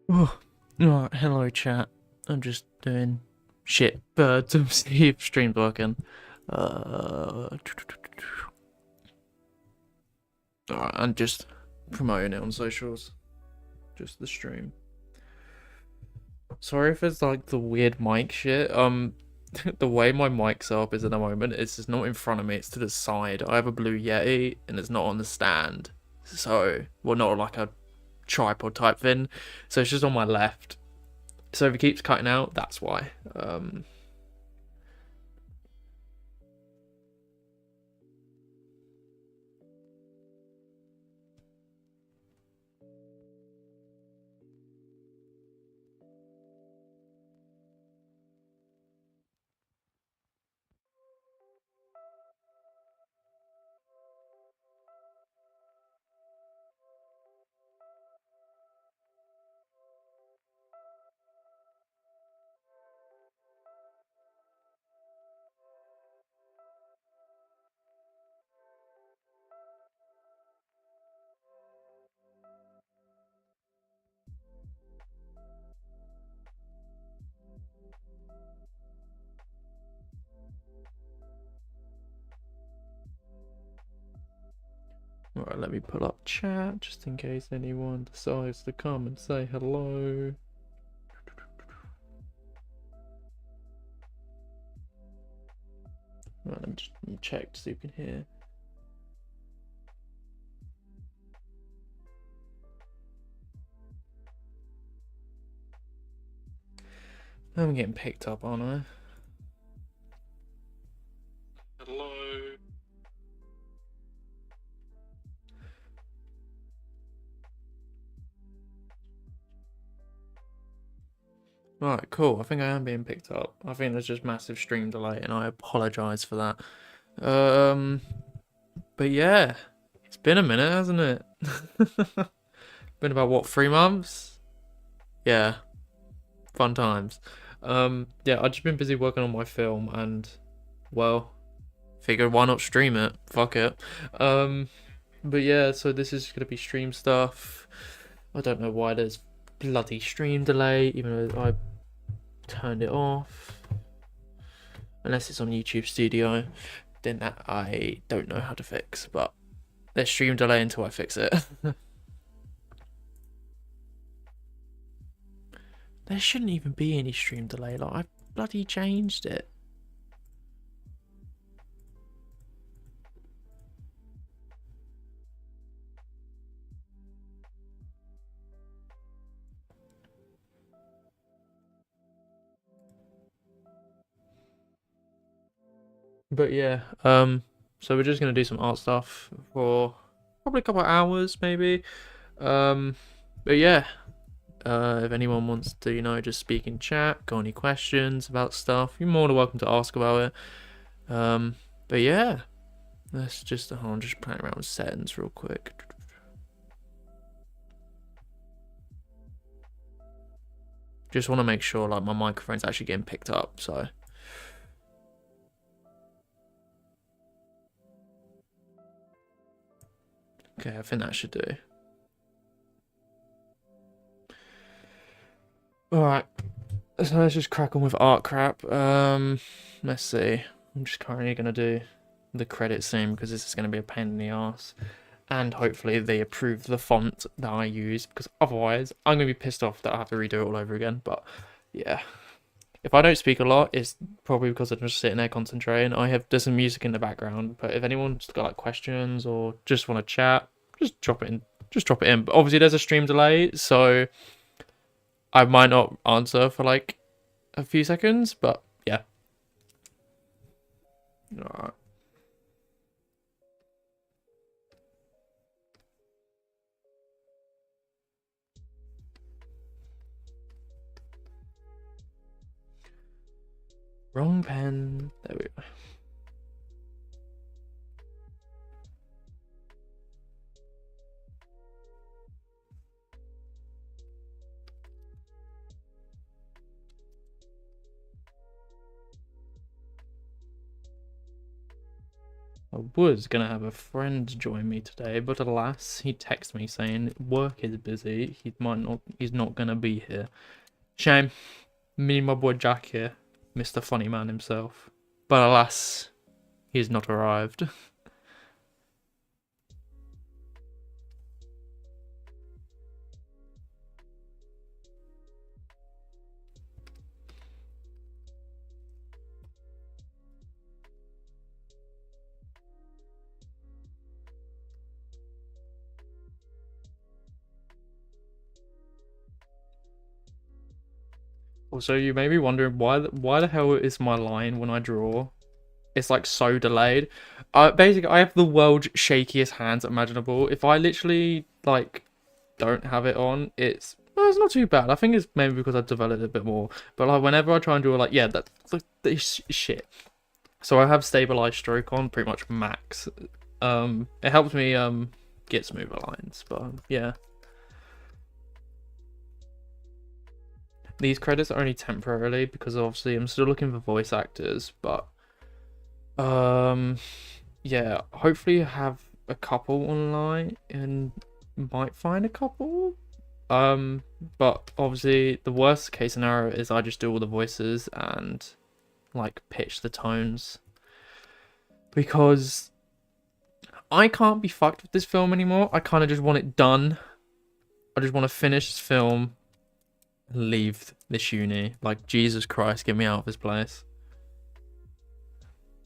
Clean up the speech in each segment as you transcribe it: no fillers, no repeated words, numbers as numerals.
Oh, alright, hello chat. I'm just doing shit, but to see if stream's working. Alright, I'm just promoting it on socials. Just the stream. Sorry if it's like the weird mic shit. The way my mic's up is at the moment, it's just not in front of me, it's to the side. I have a Blue Yeti and it's not on the stand. So, well, not like a tripod type thing. So it's just on my left. So if it keeps cutting out, that's why. Alright, let me pull up chat just in case anyone decides to come and say hello. Right, let me just check to see if you can hear. I'm getting picked up, aren't I? Hello. Right, cool. I think I am being picked up. I think there's just massive stream delay, and I apologize for that. But yeah, it's been a minute, hasn't it? Been about what, 3 months? Yeah, fun times. Yeah, I've just been busy working on my film, and well, figured why not stream it? Fuck it. But yeah, so this is gonna be stream stuff. I don't know why there's bloody stream delay, even though I turned it off. Unless it's on YouTube Studio, then that I don't know how to fix. But there's stream delay until I fix it. There shouldn't even be any stream delay. Like, I bloody changed it. But yeah, so we're just gonna do some art stuff for probably a couple of hours, maybe. But yeah, if anyone wants to, just speak in chat, got any questions about stuff, you're more than welcome to ask about it. But yeah, let's just, I'm just playing around with settings real quick. Just want to make sure like my microphone's actually getting picked up, so. Okay, I think that should do. Alright, so let's just crack on with art crap. Let's see. I'm just currently gonna do the credit scene because this is gonna be a pain in the ass. And hopefully they approve the font that I use, because otherwise I'm gonna be pissed off that I have to redo it all over again. But yeah, if I don't speak a lot, it's probably because I'm just sitting there concentrating. There's some music in the background, but if anyone's got like questions or just want to chat, just drop it in. Just drop it in. But obviously there's a stream delay, so I might not answer for like a few seconds, but yeah. Alright. Wrong pen. There we go. I was gonna have a friend join me today, but alas, he texted me saying work is busy. He's not gonna be here. Shame. Me and my boy Jack here, Mr. Funny Man himself. But alas, he's not arrived. Also, you may be wondering why the hell is my line when I draw? It's like so delayed. Basically, I have the world's shakiest hands imaginable. If I literally like don't have it on, it's not too bad. I think it's maybe because I've developed it a bit more. But like whenever I try and draw, like yeah, that's like this shit. So I have stabilized stroke on pretty much max. It helps me get smoother lines. But yeah, these credits are only temporarily because obviously I'm still looking for voice actors. But yeah, hopefully have a couple online and might find a couple. But obviously the worst case scenario is I just do all the voices and like pitch the tones because I can't be fucked with this film anymore. I kind of just want it done. I just want to finish this film and leave this uni. Like, Jesus Christ, get me out of this place.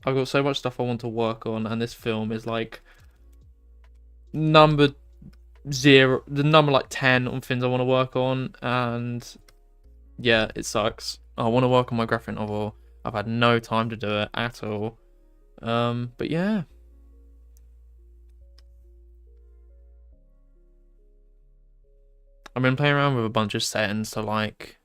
I've got so much stuff I want to work on, and this film is like number the number like 10 on things I want to work on, and yeah, it sucks. I want to work on my graphic novel. I've had no time to do it at all. But yeah. I've been playing around with a bunch of settings to like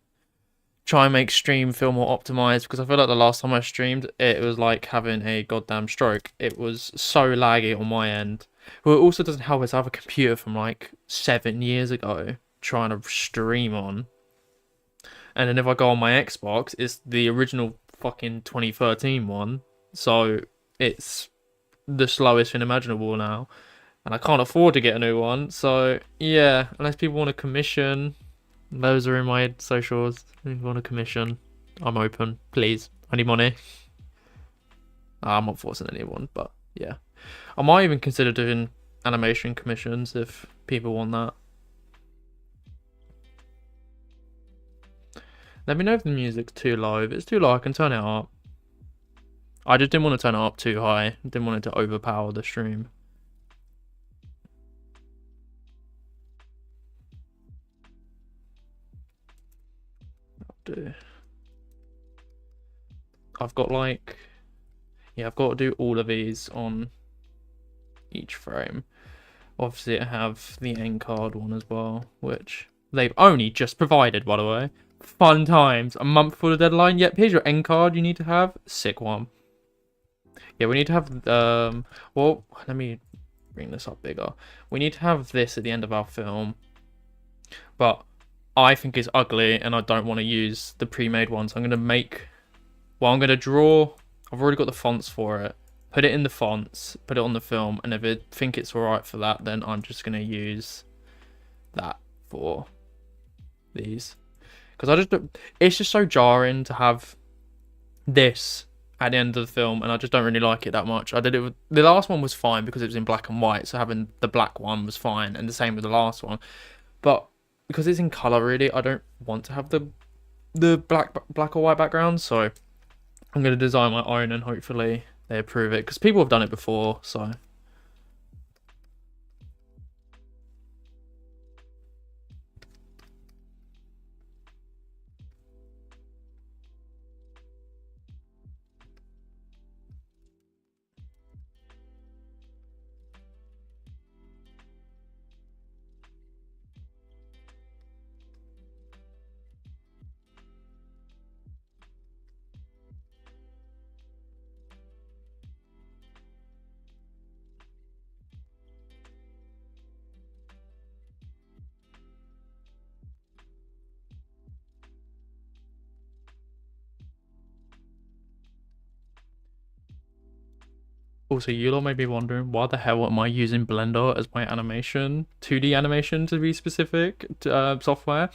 try and make stream feel more optimized because I feel like the last time I streamed it was like having a goddamn stroke. It was so laggy on my end. Well, it also doesn't help us have a computer from like 7 years ago trying to stream on. And then if I go on my Xbox, it's the original fucking 2013 one. So it's the slowest thing imaginable now. And I can't afford to get a new one. So yeah, unless people want a commission, those are in my socials. If you want a commission, I'm open. Please. I need money. I'm not forcing anyone, but yeah. I might even consider doing animation commissions if people want that. Let me know if the music's too low. If it's too low, I can turn it up. I just didn't want to turn it up too high. Didn't want it to overpower the stream. I've got like, yeah, I've got to do all of these on each frame. Obviously, I have the end card one as well, which they've only just provided, by the way. Fun times. A month for the deadline. Yep, here's your end card you need to have. Sick one. Yeah, we need to have, well, let me bring this up bigger. We need to have this at the end of our film, but I think it's ugly and I don't want to use the pre-made ones. I'm going to make, well, I'm going to draw, I've already got the fonts for it. Put it in the fonts, put it on the film, and if I think it's alright for that, then I'm just going to use that for these. Because it's just so jarring to have this at the end of the film, and I just don't really like it that much. I did it with, the last one was fine because it was in black and white, so having the black one was fine, and the same with the last one. But because it's in color, really, I don't want to have the black or white background, so I'm going to design my own, and hopefully they approve it, because people have done it before, so. Also, you lot may be wondering why the hell am I using Blender as my animation, 2D animation to be specific, software.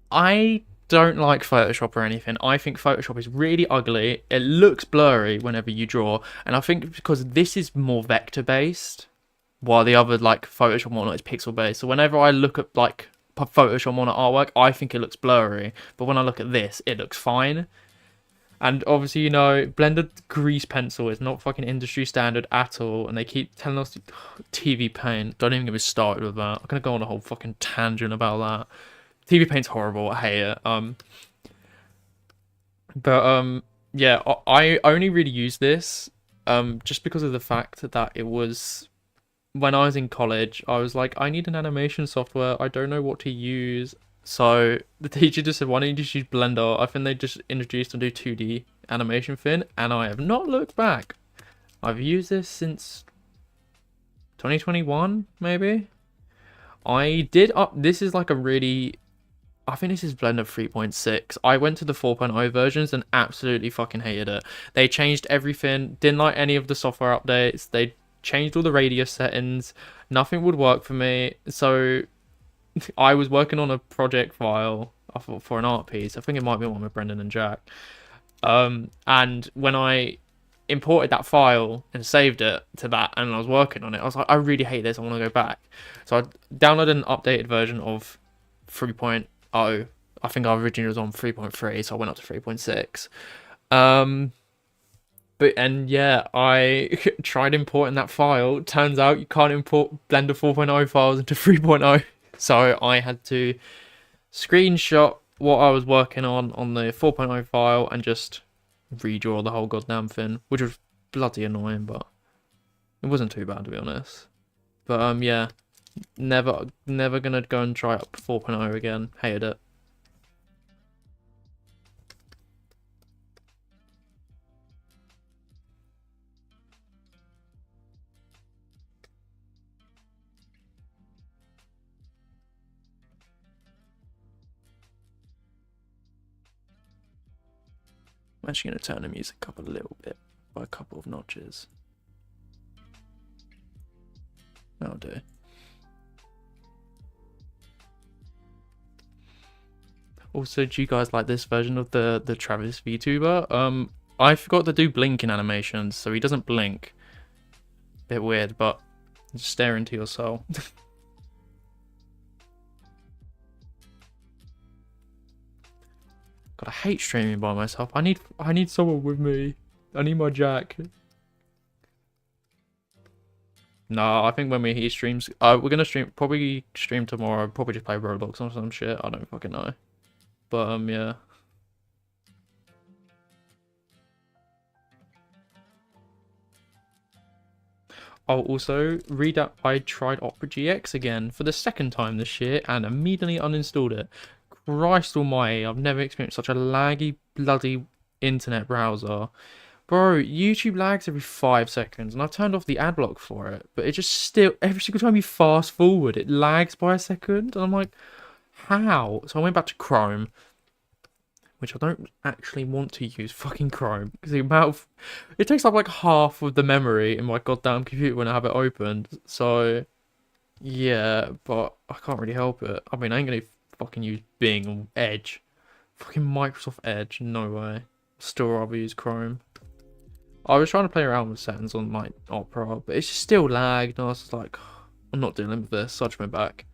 I don't like Photoshop or anything. I think Photoshop is really ugly. It looks blurry whenever you draw, and I think because this is more vector based, while the other like Photoshop and whatnot is pixel based. So whenever I look at like Photoshop on artwork, I think it looks blurry, but when I look at this, it looks fine. And obviously, you know, Blender grease pencil is not fucking industry standard at all, and they keep telling us TV Paint. Don't even get me started with that. I'm gonna go on a whole fucking tangent about that. TV Paint's horrible. I hate it. Yeah, I only really use this just because of the fact that it was when I was in college. I was like, I need an animation software. I don't know what to use. So the teacher just said, why don't you just use Blender? I think they just introduced a new 2D animation thing, and I have not looked back. I've used this since 2021, maybe. I did up. This is like a really. I think this is Blender 3.6. I went to the 4.0 versions and absolutely fucking hated it. They changed everything. Didn't like any of the software updates. They changed all the radius settings. Nothing would work for me. So I was working on a project file for an art piece. I think it might be one with Brendan and Jack. And when I imported that file and saved it to that, and I was working on it, I was like, I really hate this. I want to go back. So I downloaded an updated version of 3.0. I think I originally was on 3.3, so I went up to 3.6. And yeah, I tried importing that file. Turns out you can't import Blender 4.0 files into 3.0. So I had to screenshot what I was working on the 4.0 file and just redraw the whole goddamn thing, which was bloody annoying, but it wasn't too bad to be honest. But yeah, never gonna go and try up 4.0 again. Hated it. I'm actually going to turn the music up a little bit by a couple of notches. That'll do. Also, do you guys like this version of the Travis VTuber? I forgot to do blinking animations, so he doesn't blink. Bit weird, but just stare into your soul. God, I hate streaming by myself. I need someone with me. I need my Jack. No, I think when he streams, we're gonna probably stream tomorrow. Probably just play Roblox or some shit. I don't fucking know. But yeah. I'll also read out. I tried Opera GX again for the second time this year and immediately uninstalled it. Christ almighty, I've never experienced such a laggy, bloody internet browser. Bro, YouTube lags every 5 seconds, and I've turned off the ad block for it, but it just still, every single time you fast forward, it lags by a second, and I'm like, how? So I went back to Chrome, which I don't actually want to use fucking Chrome, because the amount of, it takes up like half of the memory in my goddamn computer when I have it opened, so, yeah, but I can't really help it. I mean, I ain't gonna fucking use Bing or Edge. Fucking Microsoft Edge, no way. Still rather use Chrome. I was trying to play around with settings on my Opera, but it's just still lagged, and I was just like, I'm not dealing with this, so I just went back.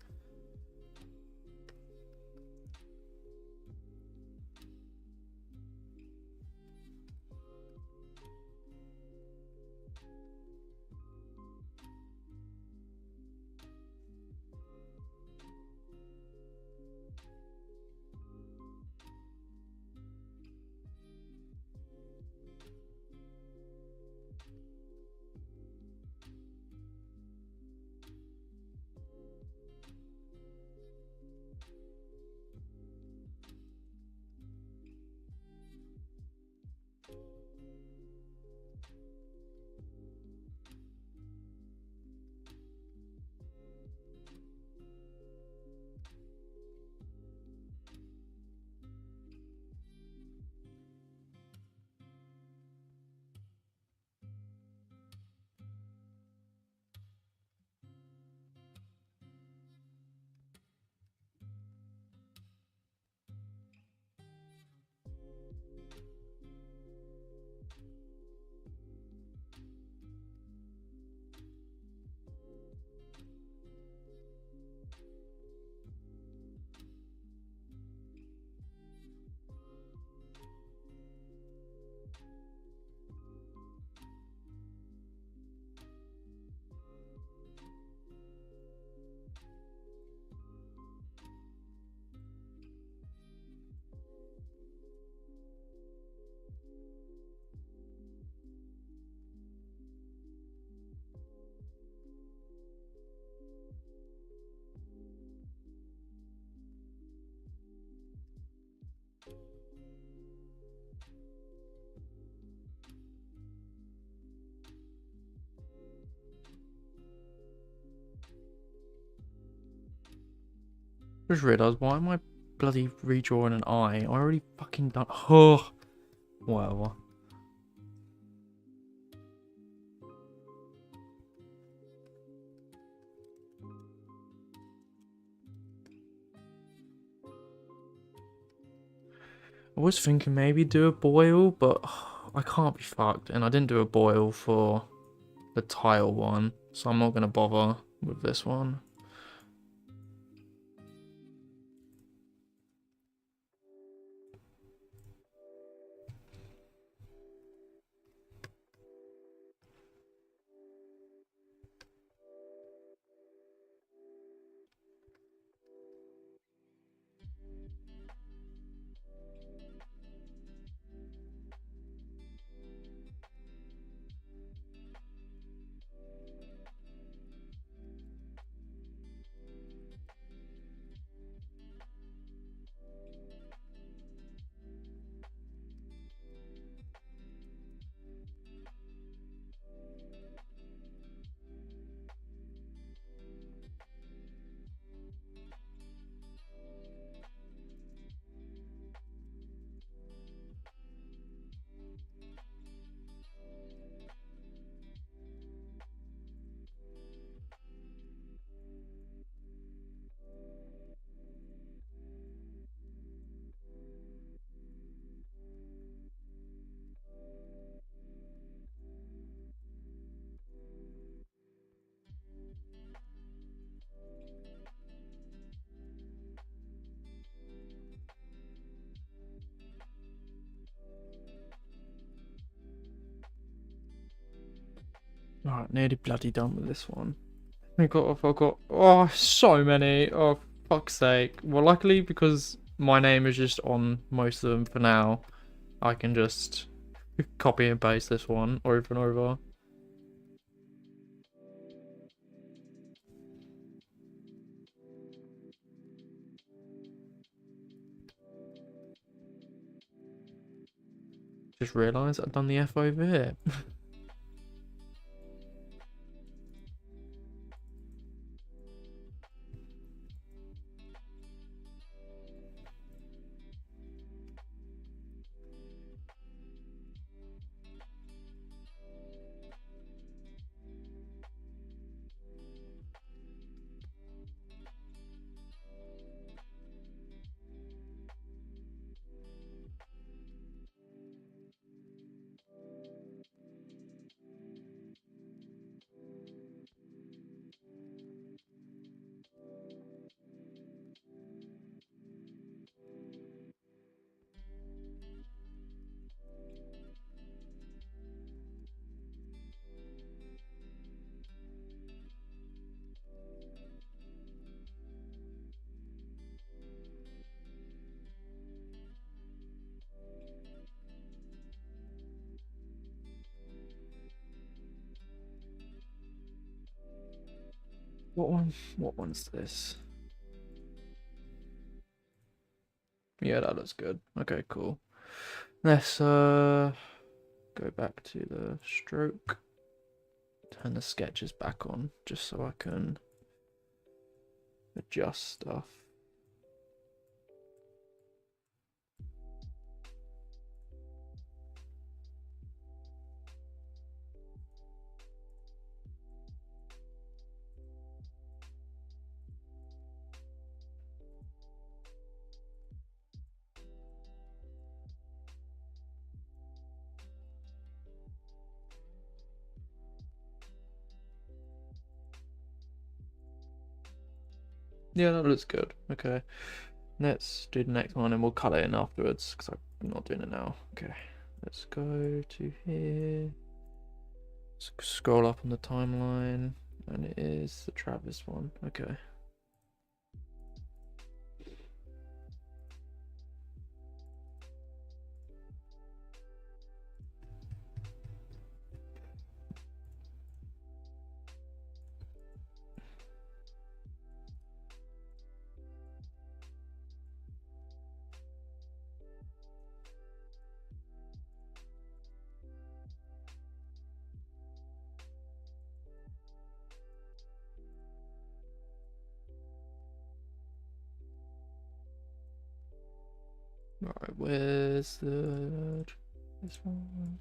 Just realised, why am I bloody redrawing an eye? I already fucking done. Oh, whatever. I was thinking maybe do a boil, but I can't be fucked. And I didn't do a boil for the tile one, so I'm not going to bother with this one. Alright, nearly bloody done with this one. I've got, oh, so many. Oh, fuck's sake. Well, luckily, because my name is just on most of them for now, I can just copy and paste this one over and over. Just realised I've done the F over here. What one? What one's this? Yeah, that looks good. Okay, cool. Let's go back to the stroke. Turn the sketches back on just so I can adjust stuff. Yeah, that looks good. Okay. Let's do the next one and we'll cut it in afterwards because I'm not doing it now. Okay. Let's go to here. Scroll up on the timeline and it is the Travis one. Okay. Right, where's the this one?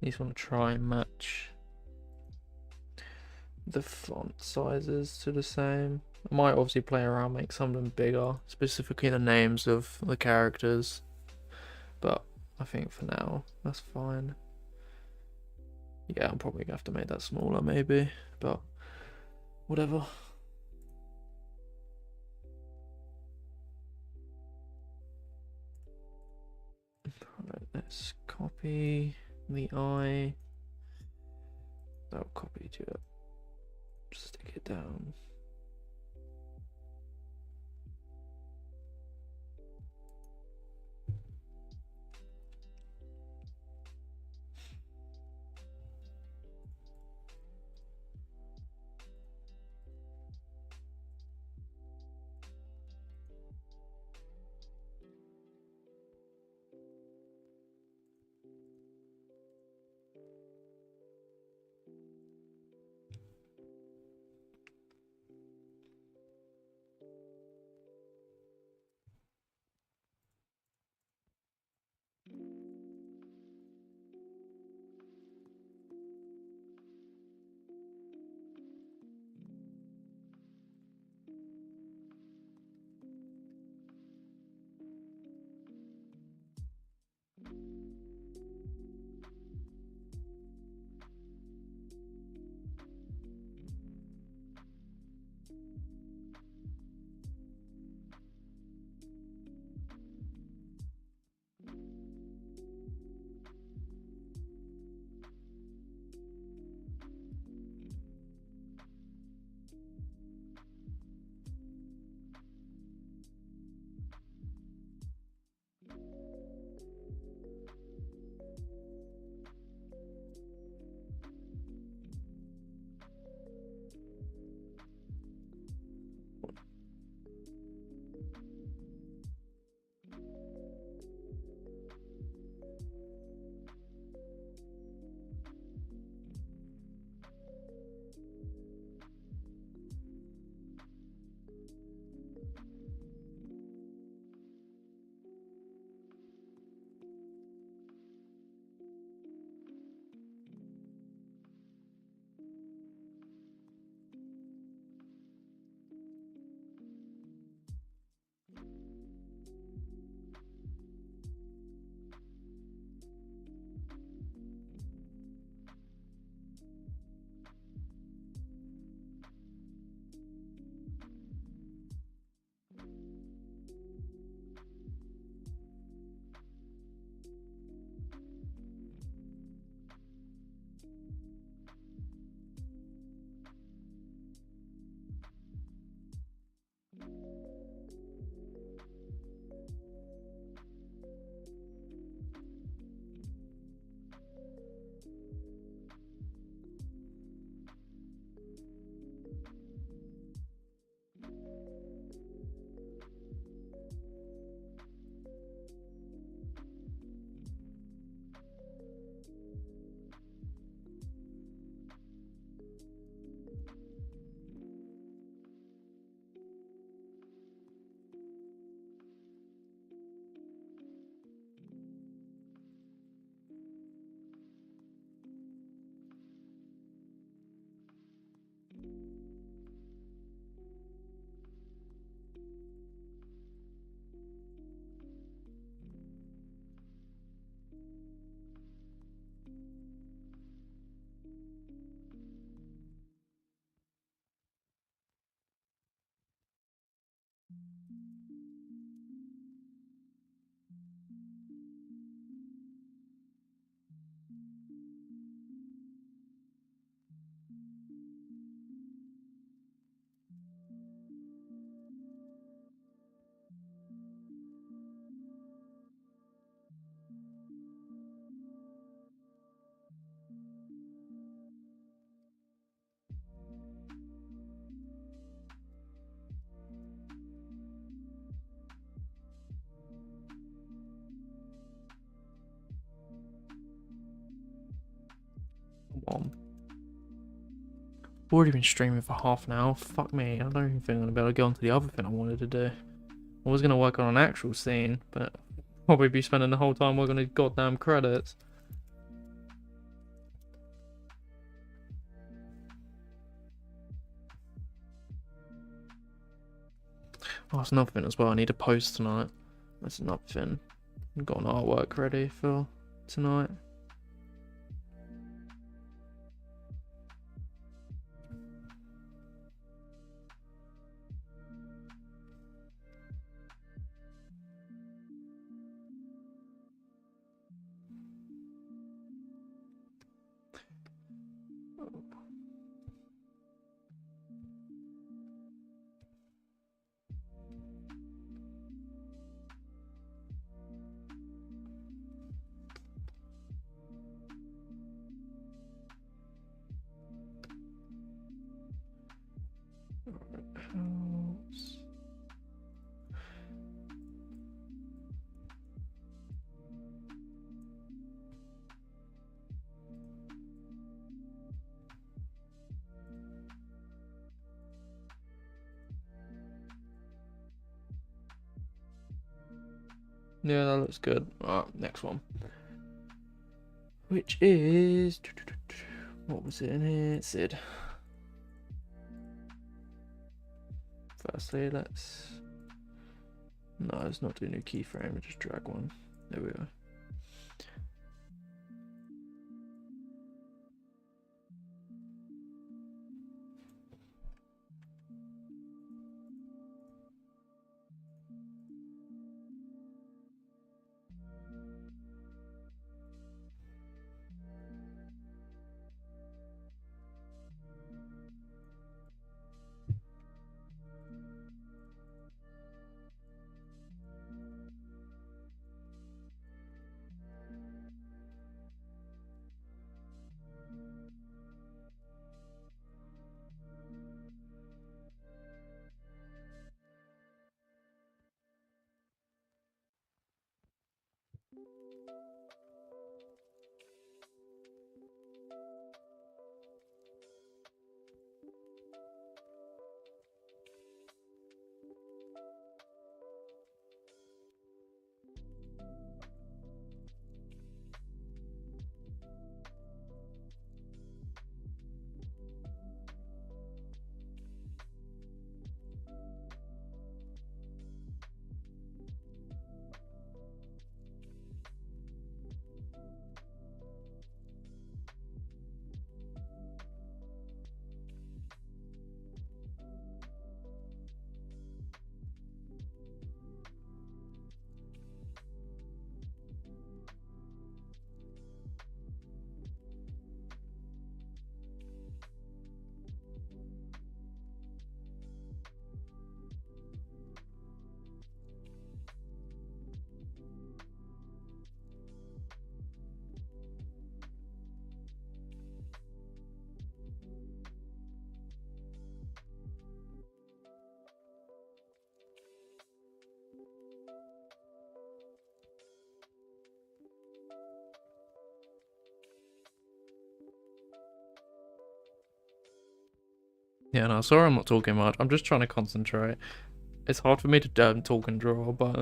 These want to try and match the font sizes to the same. I might obviously play around, make some of them bigger, specifically the names of the characters. But I think for now, that's fine. Yeah, I'm probably gonna have to make that smaller maybe, but whatever. Alright, let's copy the eye. That'll copy to it. Stick it down. already been streaming for half an hour. Fuck me. I don't even think I'm gonna be able to get onto the other thing I wanted to do. I was gonna work on an actual scene, but probably be spending the whole time working on these goddamn credits. Oh, that's another thing as well. I need to post tonight. That's another thing. I've got an artwork ready for tonight. Yeah, that looks good. Alright, next one. Which is... What was it in here? Sid. Firstly, let's... No, let's not do a new keyframe. Just drag one. There we go. Yeah, no, sorry I'm not talking much. I'm just trying to concentrate. It's hard for me to talk and draw, but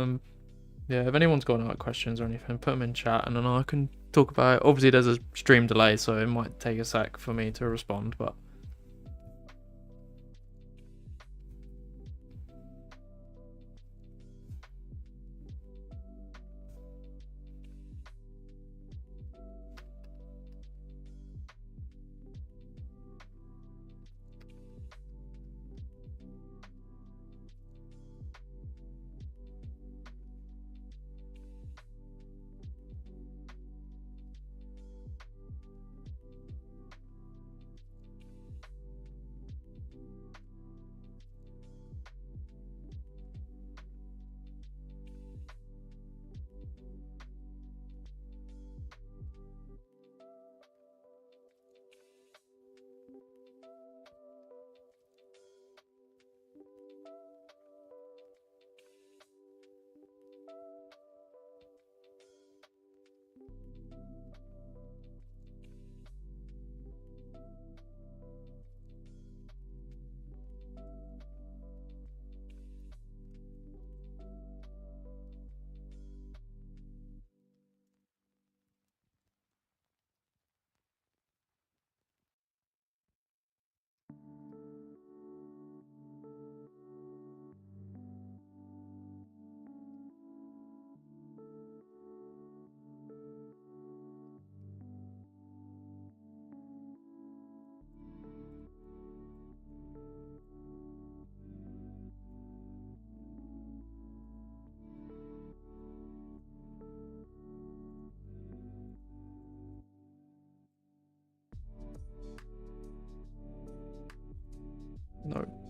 yeah, if anyone's got any questions or anything, put them in chat and then I can talk about it. Obviously, there's a stream delay, so it might take a sec for me to respond, but...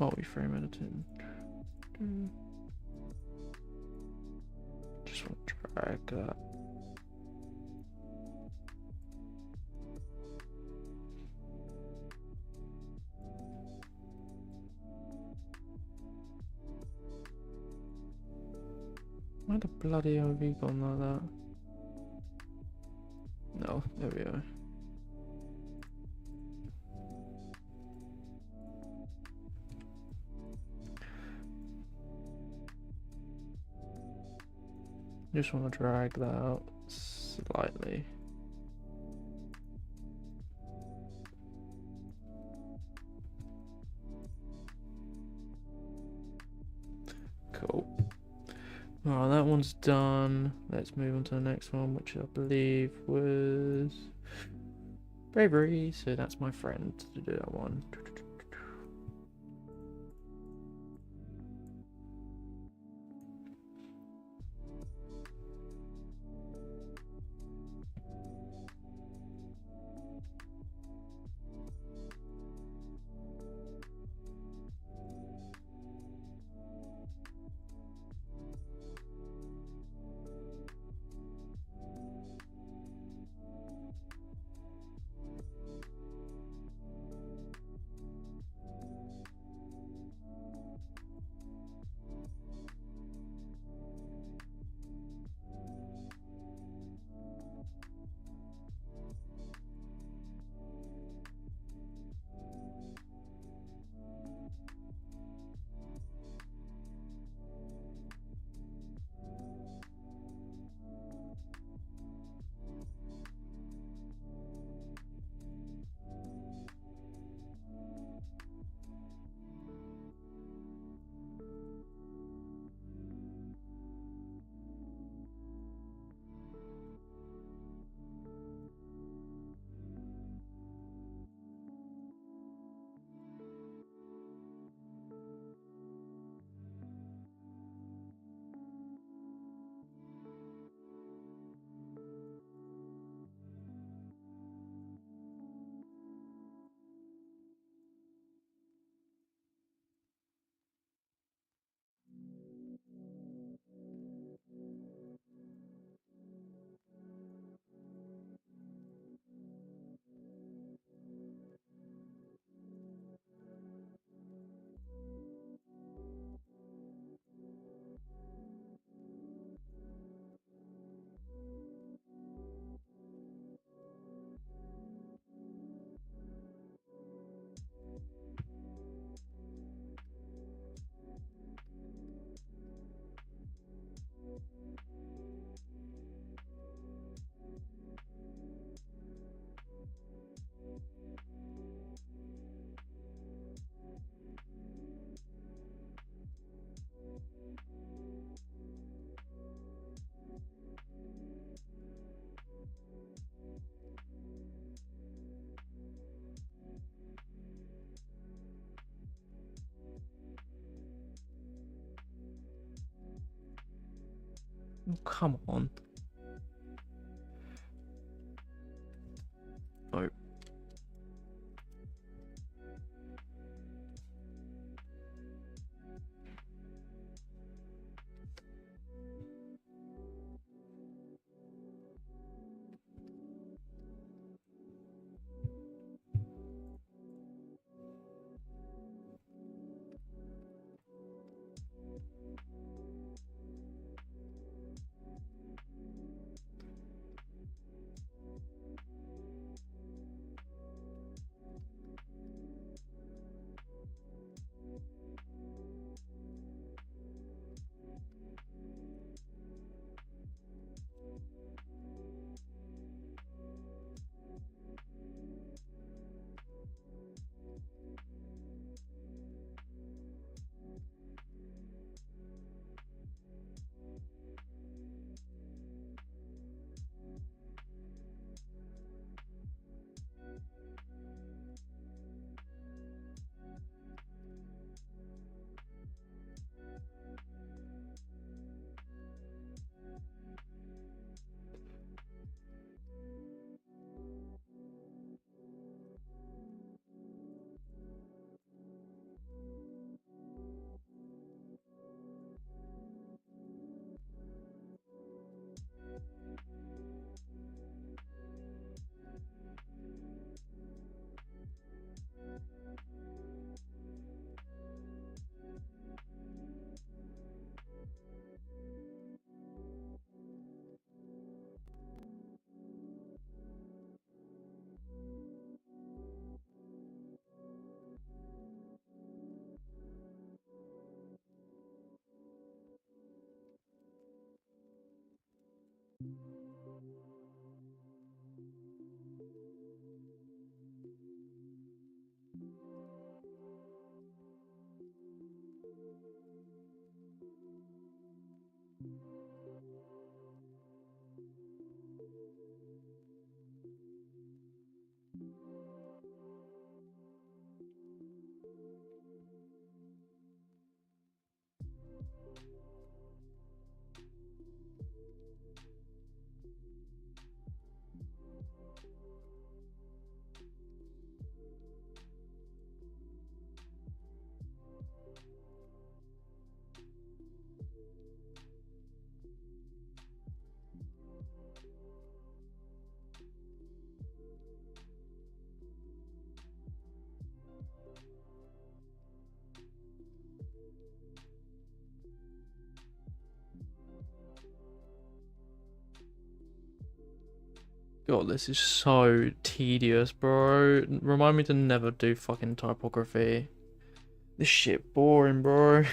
multi-frame editing. Just want to drag that. Why the bloody hell have you gone like that? No, there we go. Just want to drag that out slightly. Cool. Alright, that one's done. Let's move on to the next one, which I believe was Bravery. So that's my friend to do that one. Oh, come on. Oh. God, this is so tedious, bro. Remind me to never do fucking typography. This shit boring, bro.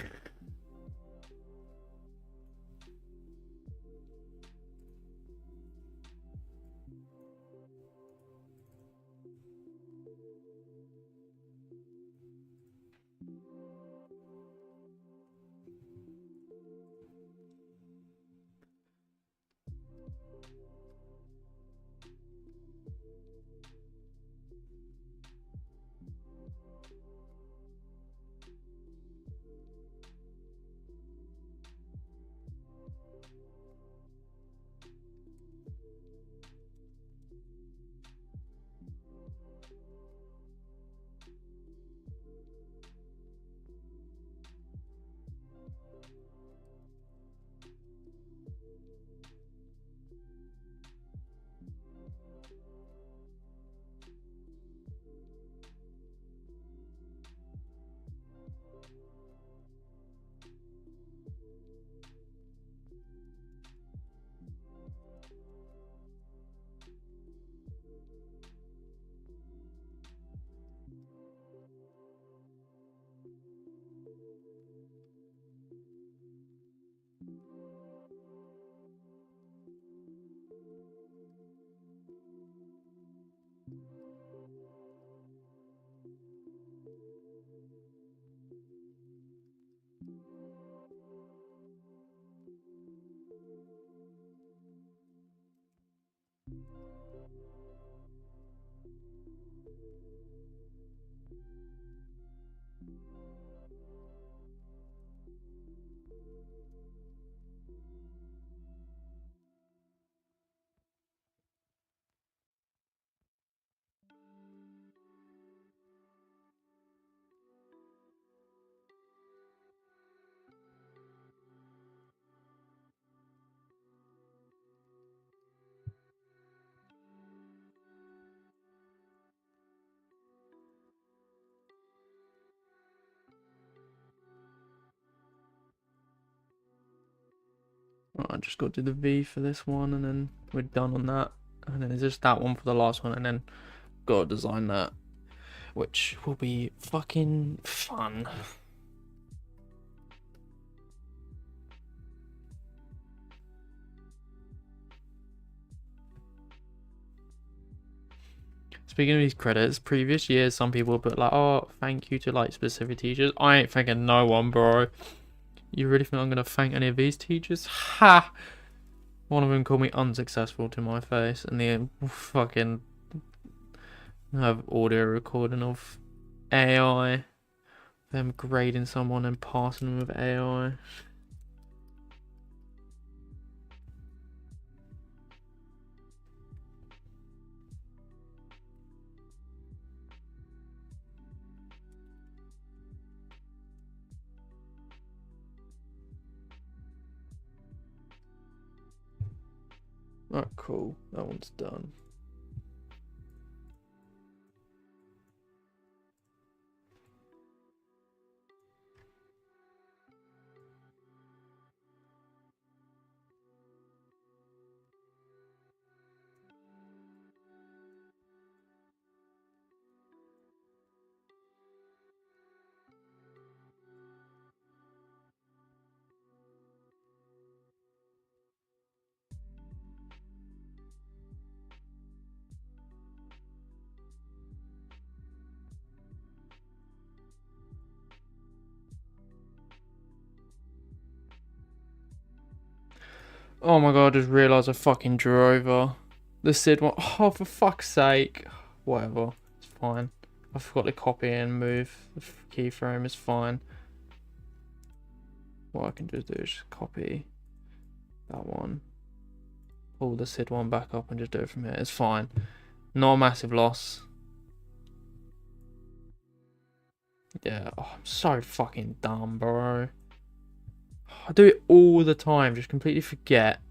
I just got to do the V for this one, and then we're done on that. And then it's just that one for the last one, and then gotta design that, which will be fucking fun. Speaking of these credits, previous years, some people put like, oh, thank you to like specific teachers. I ain't thanking no one, bro. You really think I'm gonna thank any of these teachers? Ha! One of them called me unsuccessful to my face, and the fucking have audio recording of AI, them grading someone and passing them with AI. Oh, cool. That one's done. Oh my god, I just realised I fucking drew over the Sid one. Oh, for fuck's sake. Whatever. It's fine. I forgot to copy and move the keyframe. It's fine. What I can just do is just copy that one. pull the SID one back up and just do it from here. It's fine. Not a massive loss. Yeah, oh, I'm so fucking dumb, bro. I do it all the time, just completely forget.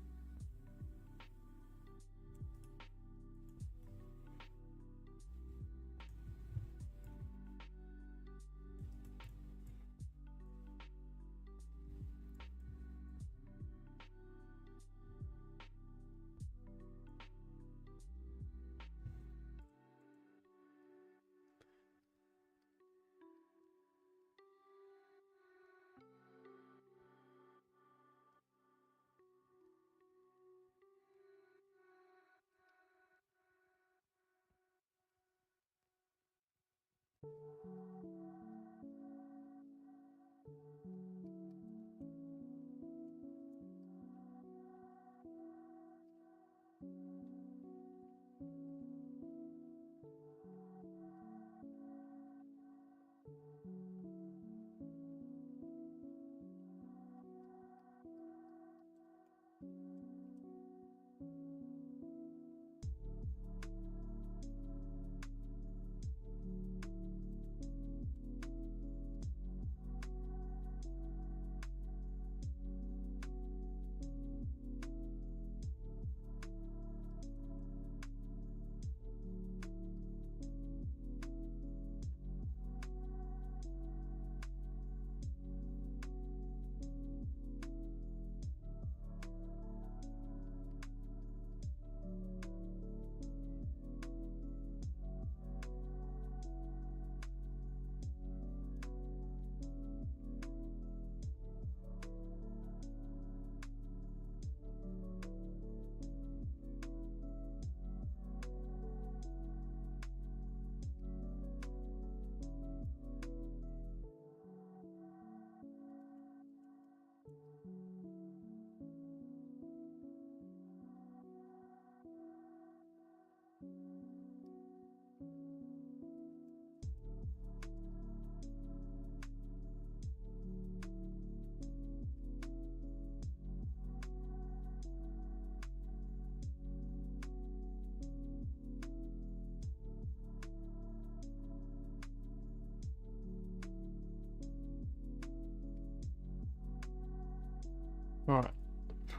Alright.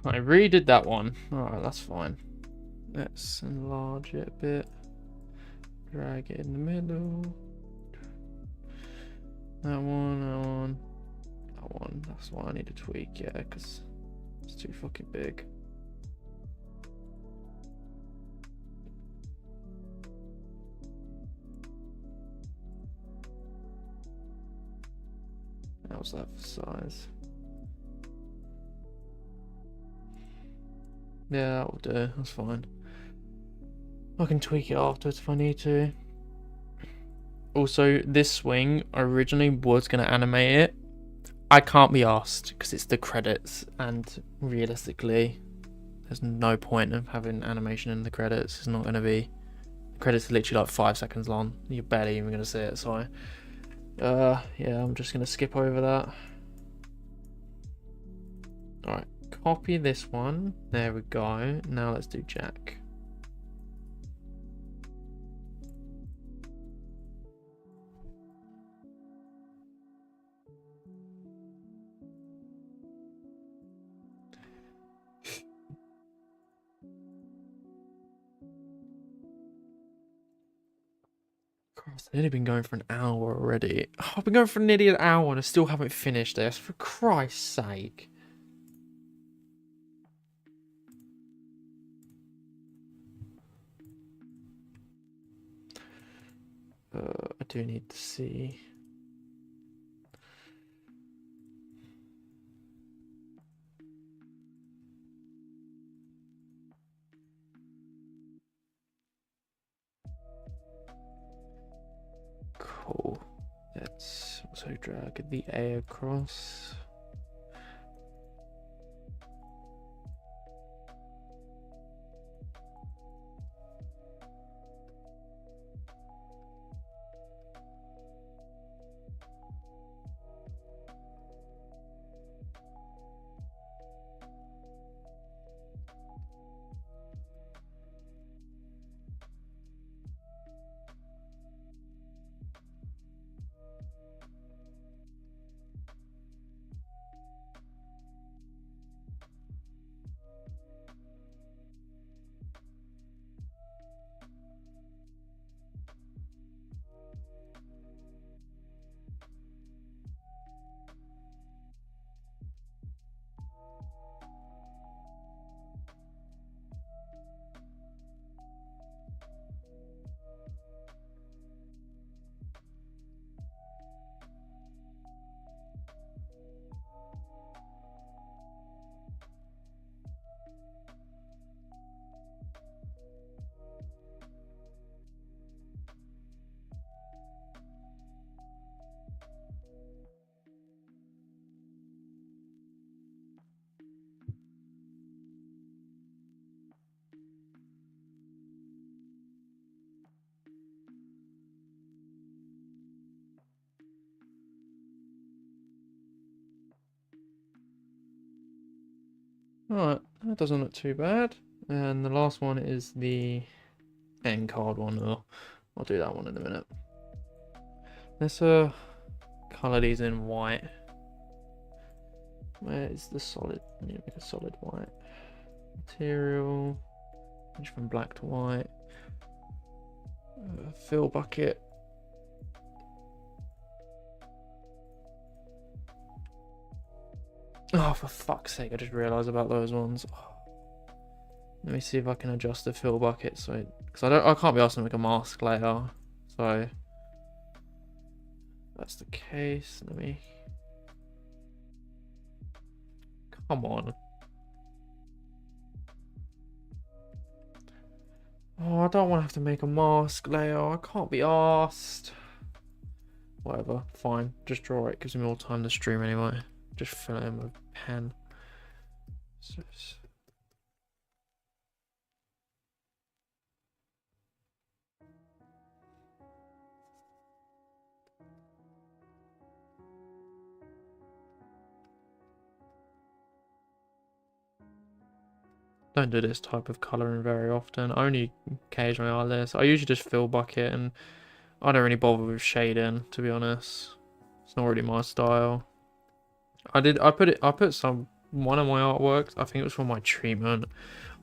I redid that one. Alright, that's fine. Let's enlarge it a bit. Drag it in the middle. That one, that one. That one. That's why I need to tweak, yeah, because it's too fucking big. How's that for size? Yeah, that will do. That's fine. I can tweak it afterwards if I need to. Also, this swing, I originally was going to animate it. I can't be asked because it's the credits, and realistically, there's no point of having animation in the credits. It's not going to be. The credits are literally like 5 seconds long. You're barely even going to see it, so yeah, I'm just going to skip over that. Alright, copy this one. There we go. Now let's do Jack. Christ, I've nearly been going for an hour already. Oh, I've been going for nearly an hour and I still haven't finished this, for Christ's sake. I do need to see. Cool. Let's also drag the A across. Alright, that doesn't look too bad. And the last one is the end card one. I'll do that one in a minute. Let's color these in white. Where is the solid? I need to make a solid white. Material. Change from black to white. Fill bucket. Oh, for fuck's sake, I just realised about those ones. Oh. Let me see if I can adjust the fill bucket so because I can't be asked to make a mask later. So that's the case. Let me, come on. Oh, I don't want to have to make a mask layer. I can't be asked. Whatever, fine. Just draw it. Gives me more time to stream anyway. Just fill it in with pen. So, don't do this type of colouring very often. Only occasionally like this. I usually just fill bucket and I don't really bother with shading, to be honest. It's not really my style. I put one of my artworks, I think it was for my treatment.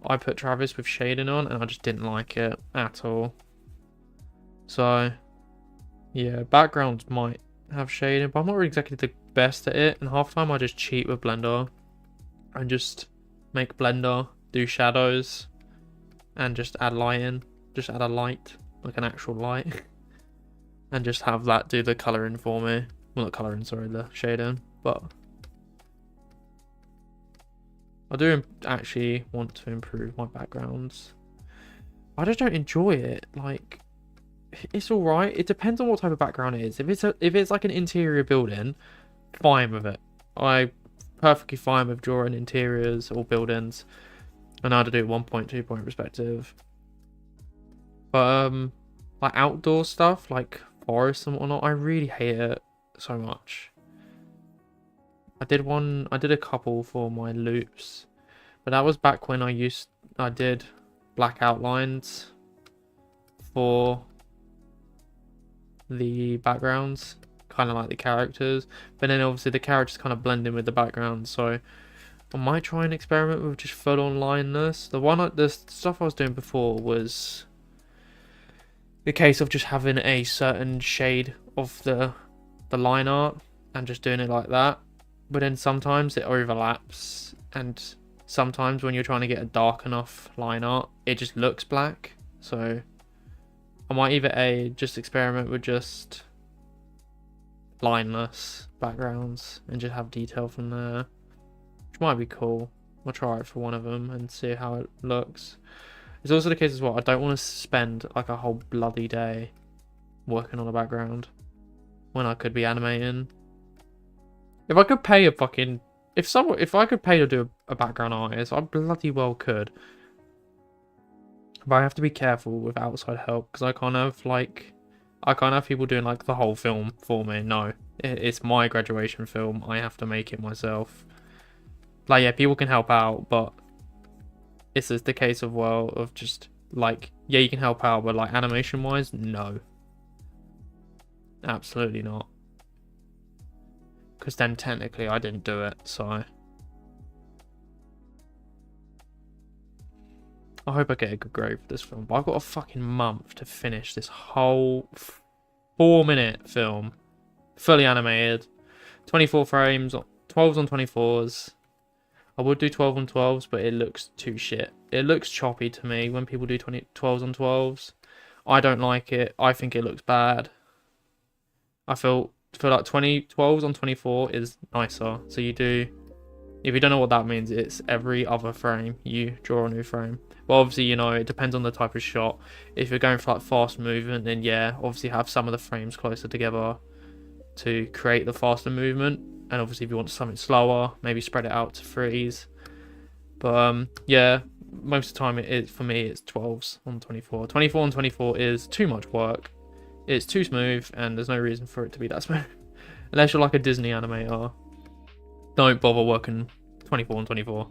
I put Travis with shading on and I just didn't like it at all. So yeah, backgrounds might have shading, but I'm not really exactly the best at it. And half the time I just cheat with Blender and just make Blender do shadows and just add light in. Just add a light, like an actual light. And just have that do the colouring for me. Well, not colouring, sorry, the shading. But I do actually want to improve my backgrounds. I just don't enjoy it. Like, it's all right. It depends on what type of background it is. If it's like an interior building, fine with it. I perfectly fine with drawing interiors or buildings, and how to do 1 point, 2 point perspective. But like outdoor stuff, like forests and whatnot, I really hate it so much. I did a couple for my loops, but that was back when I did black outlines for the backgrounds, kind of like the characters, but then obviously the characters kind of blend in with the background. So I might try and experiment with just full on lineness. The stuff I was doing before was the case of just having a certain shade of the line art and just doing it like that. But then sometimes it overlaps, and sometimes when you're trying to get a dark enough line art, it just looks black. So I might either just experiment with just lineless backgrounds and just have detail from there, which might be cool. I'll try it for one of them and see how it looks. It's also the case as well, I don't want to spend like a whole bloody day working on a background when I could be animating. If I could pay a fucking... If I could pay to do a background artist, I bloody well could. But I have to be careful with outside help, because I can't have people doing like the whole film for me. No. It's my graduation film. I have to make it myself. Like, yeah, people can help out, but it's the case of, well, of just like, yeah, you can help out, but like animation wise, no. Absolutely not. Because then technically I didn't do it, so I hope I get a good grade for this film. But I've got a fucking month to finish this whole 4-minute film, fully animated, 24 frames, 12s on 24s. I would do 12 on 12s, but it looks too shit. It looks choppy to me when people do 12s on 12s. I don't like it. I think it looks bad. I feel like 12s on 24 is nicer. So you do, if you don't know what that means, it's every other frame you draw a new frame. Well, obviously, you know, it depends on the type of shot. If you're going for like fast movement, then yeah, obviously have some of the frames closer together to create the faster movement. And obviously if you want something slower, maybe spread it out to 3s. But yeah, most of the time for me it's 12s on 24. 24 on 24 is too much work. It's too smooth, and there's no reason for it to be that smooth. Unless you're like a Disney animator, don't bother working 24 on 24.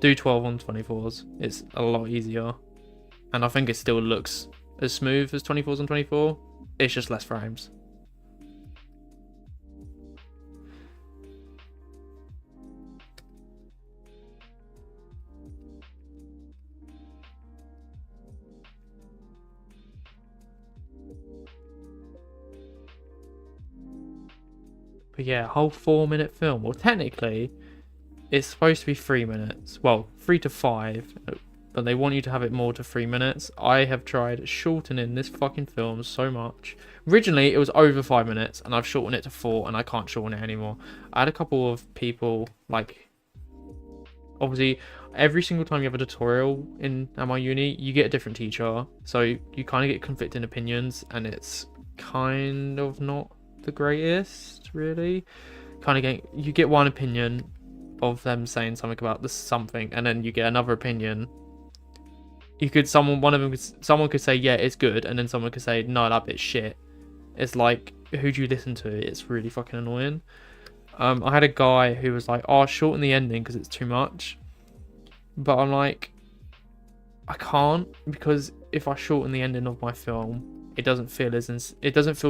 Do 12 on 24s. It's a lot easier. And I think it still looks as smooth as 24s on 24. It's just less frames. But yeah, a whole 4-minute film. Well, technically, it's supposed to be 3 minutes. Well, 3 to 5. But they want you to have it more to 3 minutes. I have tried shortening this fucking film so much. Originally, it was over 5 minutes, and I've shortened it to 4, and I can't shorten it anymore. I had a couple of people, like... Obviously, every single time you have a tutorial at my uni, you get a different teacher. So you kind of get conflicting opinions, and it's kind of not the greatest, really. You get one opinion of them saying something about this something, and then you get another opinion. Someone could say, yeah, it's good, and then someone could say, no, that bit's shit. It's like, who do you listen to? It's really fucking annoying. I had a guy who was like, oh, shorten the ending because it's too much. But I'm like, I can't, because if I shorten the ending of my film, it doesn't feel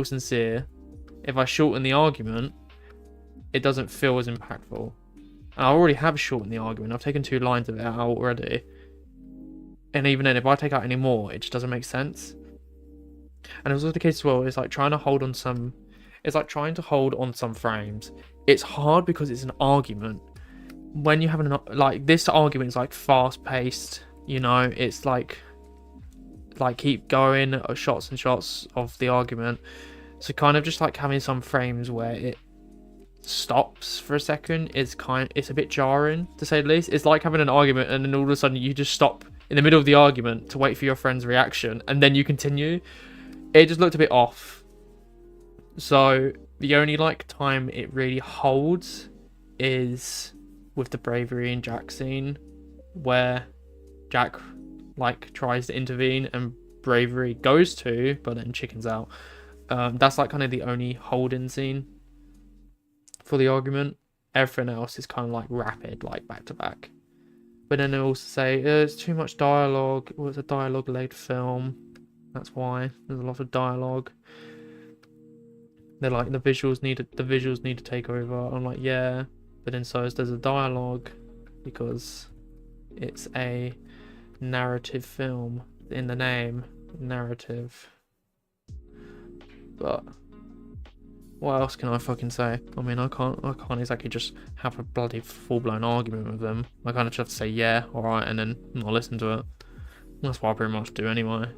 sincere. If I shorten the argument, it doesn't feel as impactful. And I already have shortened the argument. I've taken 2 lines of it out already. And even then, if I take out any more, it just doesn't make sense. And it was also the case as well. It's like trying to hold on some... It's like trying to hold on some frames. It's hard because it's an argument. When you have like this argument is like fast-paced, you know. It's like keep going, shots and shots of the argument. So kind of just like having some frames where it stops for a second it's a bit jarring, to say the least. It's like having an argument and then all of a sudden you just stop in the middle of the argument to wait for your friend's reaction and then you continue. It just looked a bit off. So the only like time it really holds is with the Bravery and Jack scene, where Jack like tries to intervene and Bravery goes to, but then chickens out. That's like kind of the only hold-in scene for the argument. Everything else is kind of like rapid, like back to back. But then they also say there's too much dialogue. Well, it's a dialogue-led film. That's why there's a lot of dialogue. They're like the visuals need to take over. I'm like, yeah, but then so there's a dialogue because it's a narrative film in the name, narrative. But what else can I fucking say? I mean, I can't exactly just have a bloody full-blown argument with them. I kind of just have to say yeah, alright, and then not listen to it. That's what I pretty much do anyway.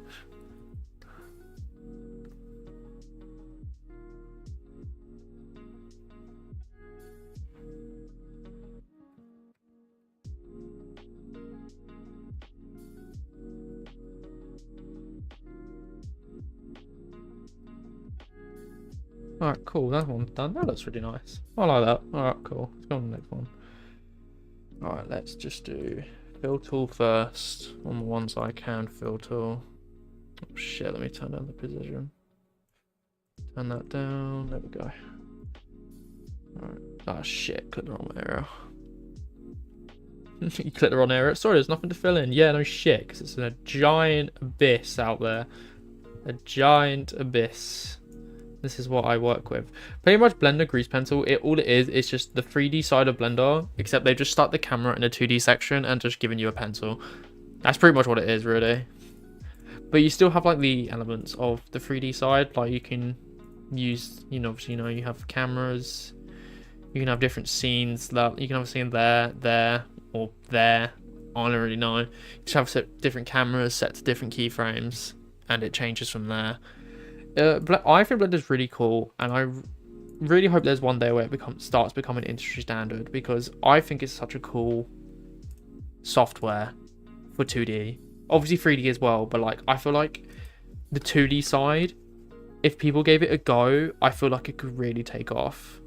Alright, cool, that one's done. That looks really nice. I like that. Alright, cool. Let's go on to the next one. Alright, let's just do fill tool first on the ones I can fill tool. Oh shit, let me turn down the position. Turn that down. There we go. Alright. Ah shit, click the wrong area. You click the wrong area. Sorry, there's nothing to fill in. Yeah, no shit, because it's a giant abyss out there. A giant abyss. This is what I work with. Pretty much Blender Grease Pencil, all it is just the 3D side of Blender, except they've just stuck the camera in a 2D section and just given you a pencil. That's pretty much what it is, really. But you still have like the elements of the 3D side, like you can use, obviously, you have cameras, you can have different scenes, that you can have a scene there, or there, I don't really know. You just have different cameras set to different keyframes, and it changes from there. I think Blender's really cool, and I really hope there's one day where it starts becoming industry standard, because I think it's such a cool software for 2D. Obviously 3D as well, but like I feel like the 2D side, if people gave it a go, I feel like it could really take off.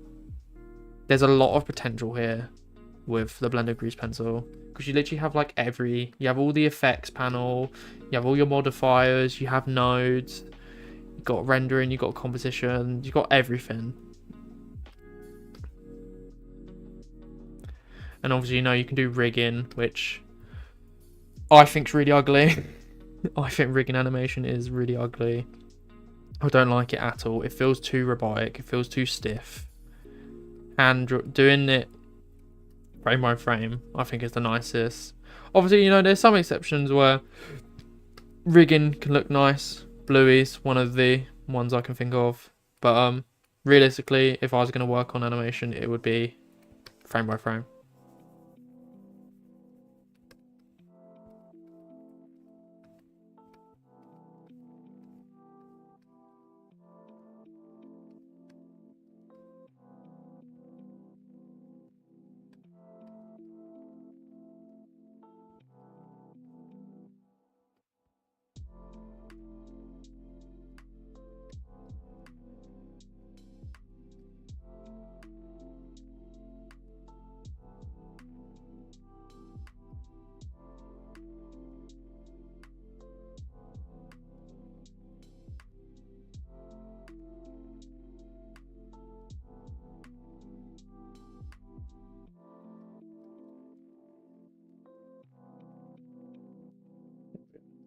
There's a lot of potential here with the Blender Grease Pencil, because you literally have like you have all the effects panel, you have all your modifiers, you have nodes, you've got rendering, you've got composition, you've got everything. And obviously, you know, you can do rigging, which I think's really ugly. I think rigging animation is really ugly. I don't like it at all. It feels too robotic. It feels too stiff. And doing it frame by frame, I think is the nicest. Obviously, you know, there's some exceptions where rigging can look nice. Bluey's one of the ones I can think of. But realistically, if I was going to work on animation, it would be frame by frame.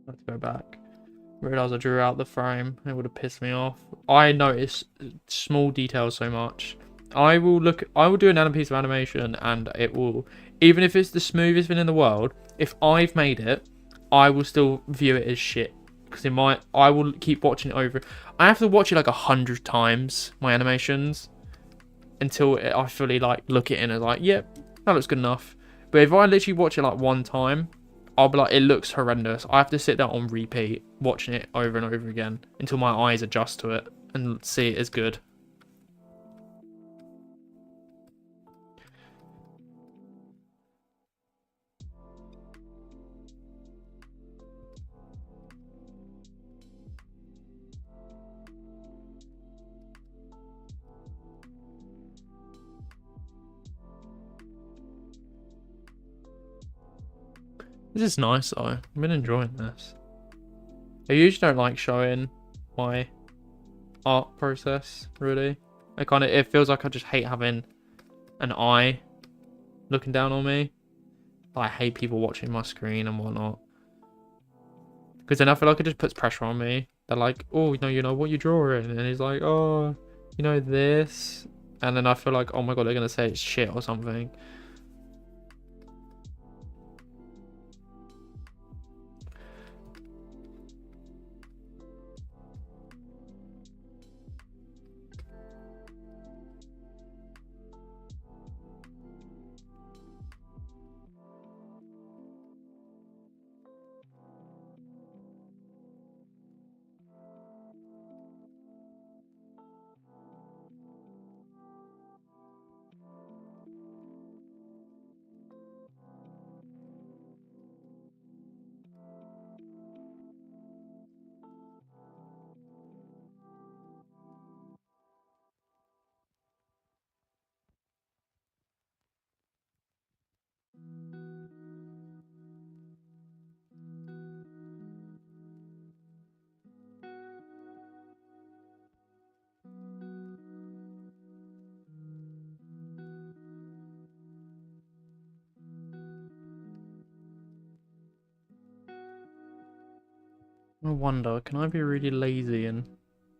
Let's go back. Realize I drew out the frame. It would have pissed me off. I notice small details so much. I will do an piece of animation and it will, even if it's the smoothest thing in the world, if I've made it, I will still view it as shit. Because I will keep watching it over. I have to watch it like 100 times, my animations, until I fully like look at it and it's like, yep, that looks good enough. But if I literally watch it like one time, I'll be like, it looks horrendous. I have to sit there on repeat, watching it over and over again until my eyes adjust to it and see it as good. This is nice though. I've been enjoying this. I usually don't like showing my art process, really. It feels like I just hate having an eye looking down on me. I hate people watching my screen and whatnot. Because then I feel like it just puts pressure on me. They're like, oh, you know what you're drawing. And he's like, oh, you know this. And then I feel like, oh my god, they're going to say it's shit or something. I wonder, can I be really lazy and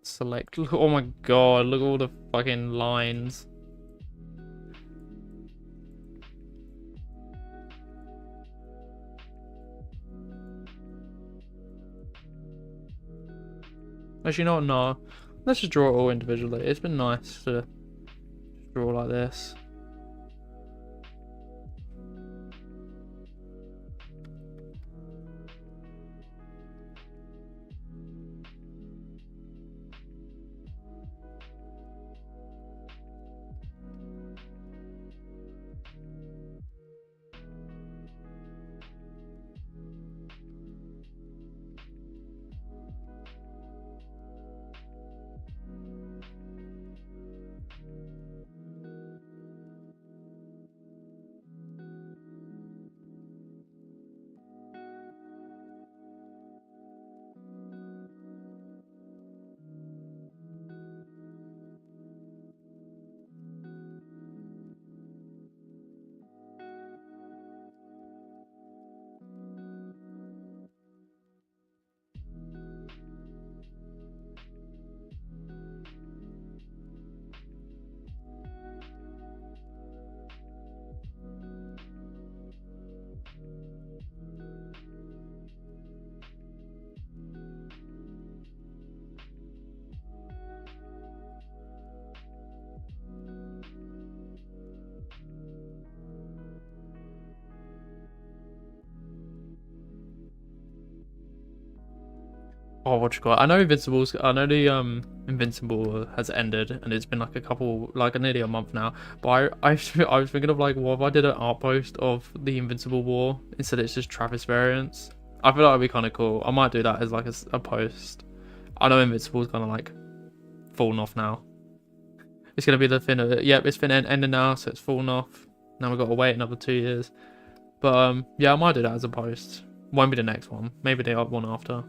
select? Oh my god, look at all the fucking lines. Actually, no. Let's just draw it all individually. It's been nice to draw like this. Oh, what you call it? I know Invincible's. I know the Invincible has ended, and it's been like a couple, like nearly a month now. But I was thinking of like, what if I did an art post of the Invincible War instead? It's just Travis variants. I feel like it'd be kind of cool. I might do that as like a post. I know Invincible's kind of like fallen off now. It's gonna be the fin of it. Yep, it's ending now, so it's fallen off. Now we've got to wait another 2 years. But yeah, I might do that as a post. Won't be the next one. Maybe the one after.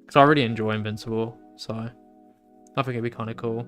Because I really enjoy Invincible, so I think it'd be kind of cool.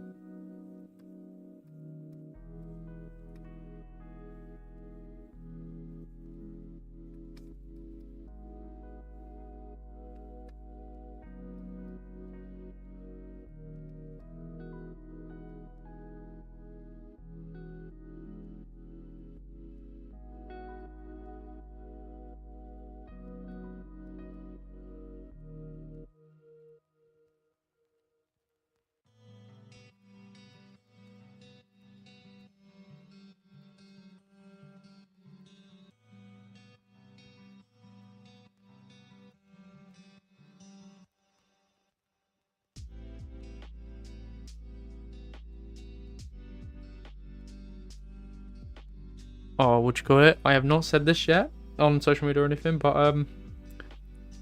Oh, what you call it? I have not said this yet on social media or anything, but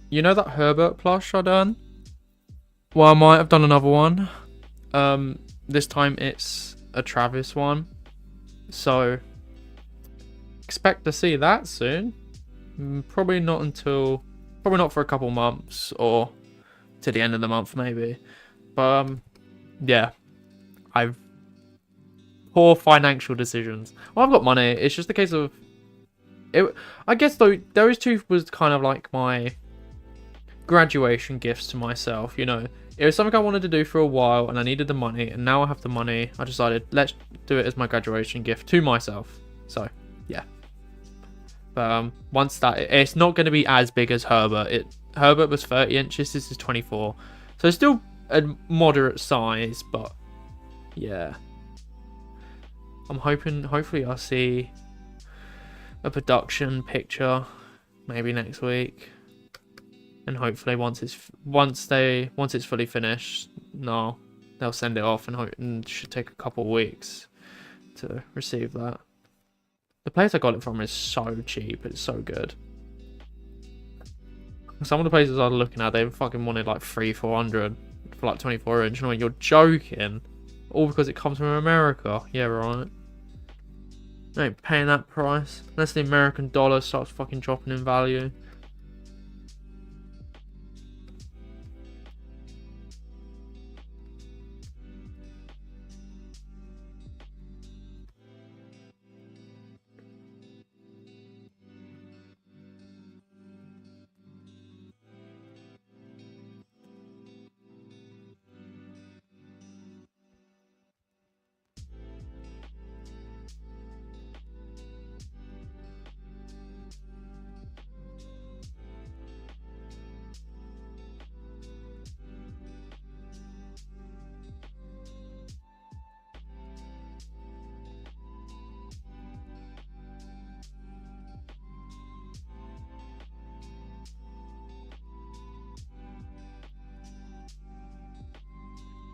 you know that Herbert plush I done? Well, I might have done another one. This time it's a Travis one, so expect to see that soon. Probably not for a couple months or to the end of the month maybe. But yeah, I've poor financial decisions. Well, I've got money. It's just a case of it. I guess though those two was kind of like my graduation gifts to myself. You know, it was something I wanted to do for a while, and I needed the money, and now I have the money. I decided let's do it as my graduation gift to myself. So yeah. But once that, it's not going to be as big as Herbert. Herbert was 30 inches. This is 24, so it's still a moderate size. But yeah. I'm hopefully I'll see a production picture maybe next week, and hopefully once it's fully finished, they'll send it off, and it should take a couple of weeks to receive that. The place I got it from is so cheap, it's so good. Some of the places I was looking at, they fucking wanted like 300-400 for like 24 inch. No, you're joking. All because it comes from America. Yeah, right. I ain't paying that price unless the American dollar starts fucking dropping in value.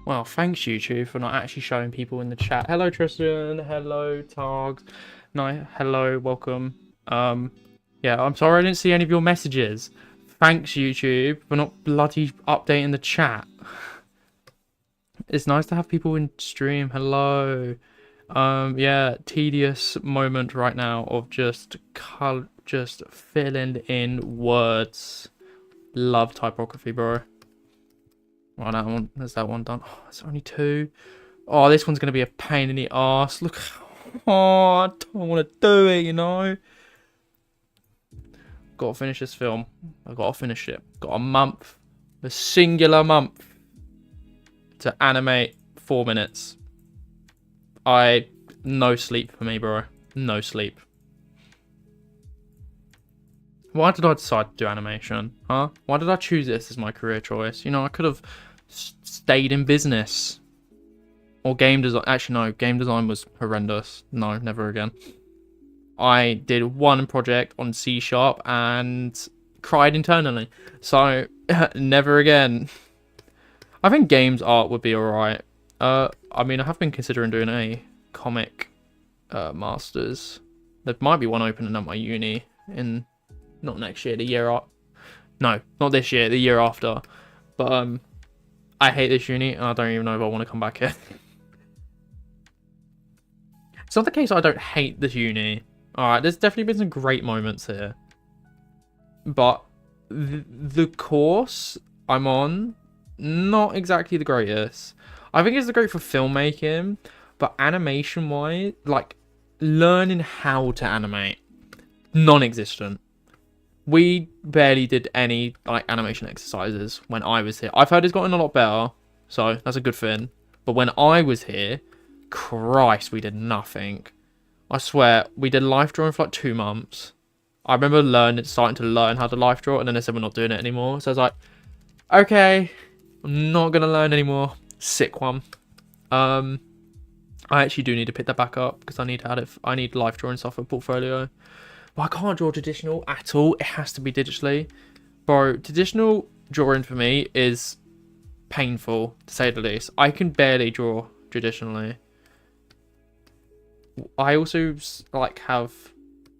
Well, thanks YouTube for not actually showing people in the chat. Hello Tristan, hello Targs, no, hello, welcome. Yeah, I'm sorry I didn't see any of your messages. Thanks YouTube for not bloody updating the chat. It's nice to have people in stream. Hello. Yeah, tedious moment right now of just filling in words. Love typography, bro. Right, that one, there's that one done. Oh, there's only 2. Oh, this one's gonna be a pain in the arse. Look, oh, I don't want to do it, you know. Got to finish this film. I got to finish it. Got a month, a singular month, to animate 4 minutes. No sleep for me, bro. No sleep. Why did I decide to do animation? Huh? Why did I choose this as my career choice? You know, I could have stayed in business. Or game design. Actually, no. Game design was horrendous. No, never again. I did one project on C# and cried internally. So, never again. I think games art would be alright. I mean, I have been considering doing a comic masters. There might be one opening at my uni in, not next year, the year after. No, not this year, the year after. But I hate this uni, and I don't even know if I want to come back here. It's not the case I don't hate this uni. Alright, there's definitely been some great moments here. But the course I'm on, not exactly the greatest. I think it's great for filmmaking, but animation-wise, like, learning how to animate, non-existent. We barely did any, like, animation exercises when I was here. I've heard it's gotten a lot better, so that's a good thing. But when I was here, Christ, we did nothing. I swear, we did life drawing for like 2 months. I remember starting to learn how to life draw, and then they said we're not doing it anymore. So I was like, okay, I'm not gonna learn anymore. Sick one. I actually do need to pick that back up because I need to add it. I need life drawing stuff for portfolio. But I can't draw traditional at all. It has to be digitally. Bro, traditional drawing for me is painful, to say the least. I can barely draw traditionally. I also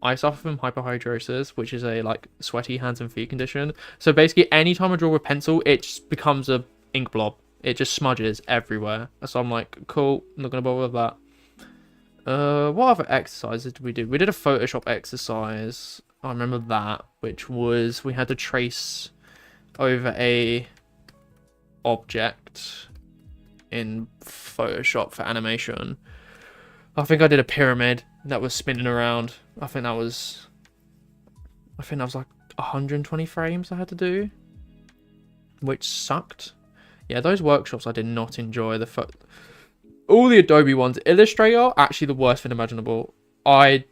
I suffer from hyperhidrosis, which is a like sweaty hands and feet condition. So basically, anytime I draw with pencil, it just becomes a ink blob. It just smudges everywhere. So I'm like, cool, I'm not gonna bother with that. What other exercises did we do? We did a Photoshop exercise. I remember that, which was we had to trace over a object in Photoshop for animation. I think I did a pyramid that was spinning around. I think that was like 120 frames I had to do, which sucked. Yeah, those workshops I did not enjoy. All the Adobe ones. Illustrator, actually the worst thing imaginable. I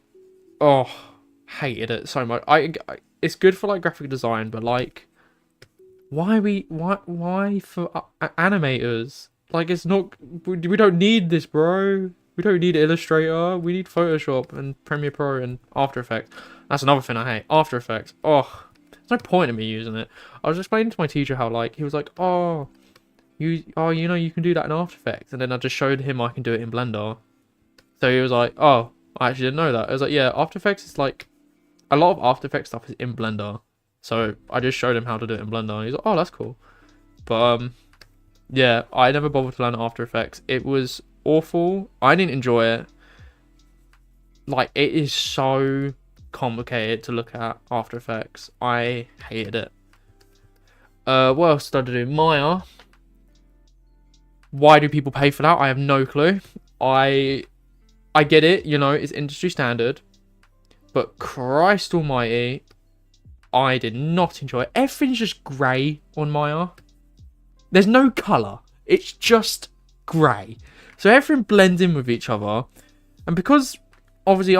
hated it so much. It's good for like graphic design, but like, why for animators? Like, it's not. We don't need this, bro. We don't need Illustrator. We need Photoshop and Premiere Pro and After Effects. That's another thing I hate. After Effects. Oh, there's no point in me using it. I was explaining to my teacher how like he was like, you know you can do that in After Effects, and then I just showed him I can do it in Blender. So he was like, oh, I actually didn't know that. I was like, yeah, After Effects is like a lot of After Effects stuff is in Blender. So I just showed him how to do it in Blender, and he's like, oh, that's cool. But yeah, I never bothered to learn After Effects. It was awful. I didn't enjoy it. Like, it is so complicated to look at, After Effects. I hated it. What else did I do? Maya. Why do people pay for that? I have no clue. I get it, you know, it's industry standard. But Christ almighty, I did not enjoy it. Everything's just grey on Maya. There's no colour. It's just grey. So everything blends in with each other. And because obviously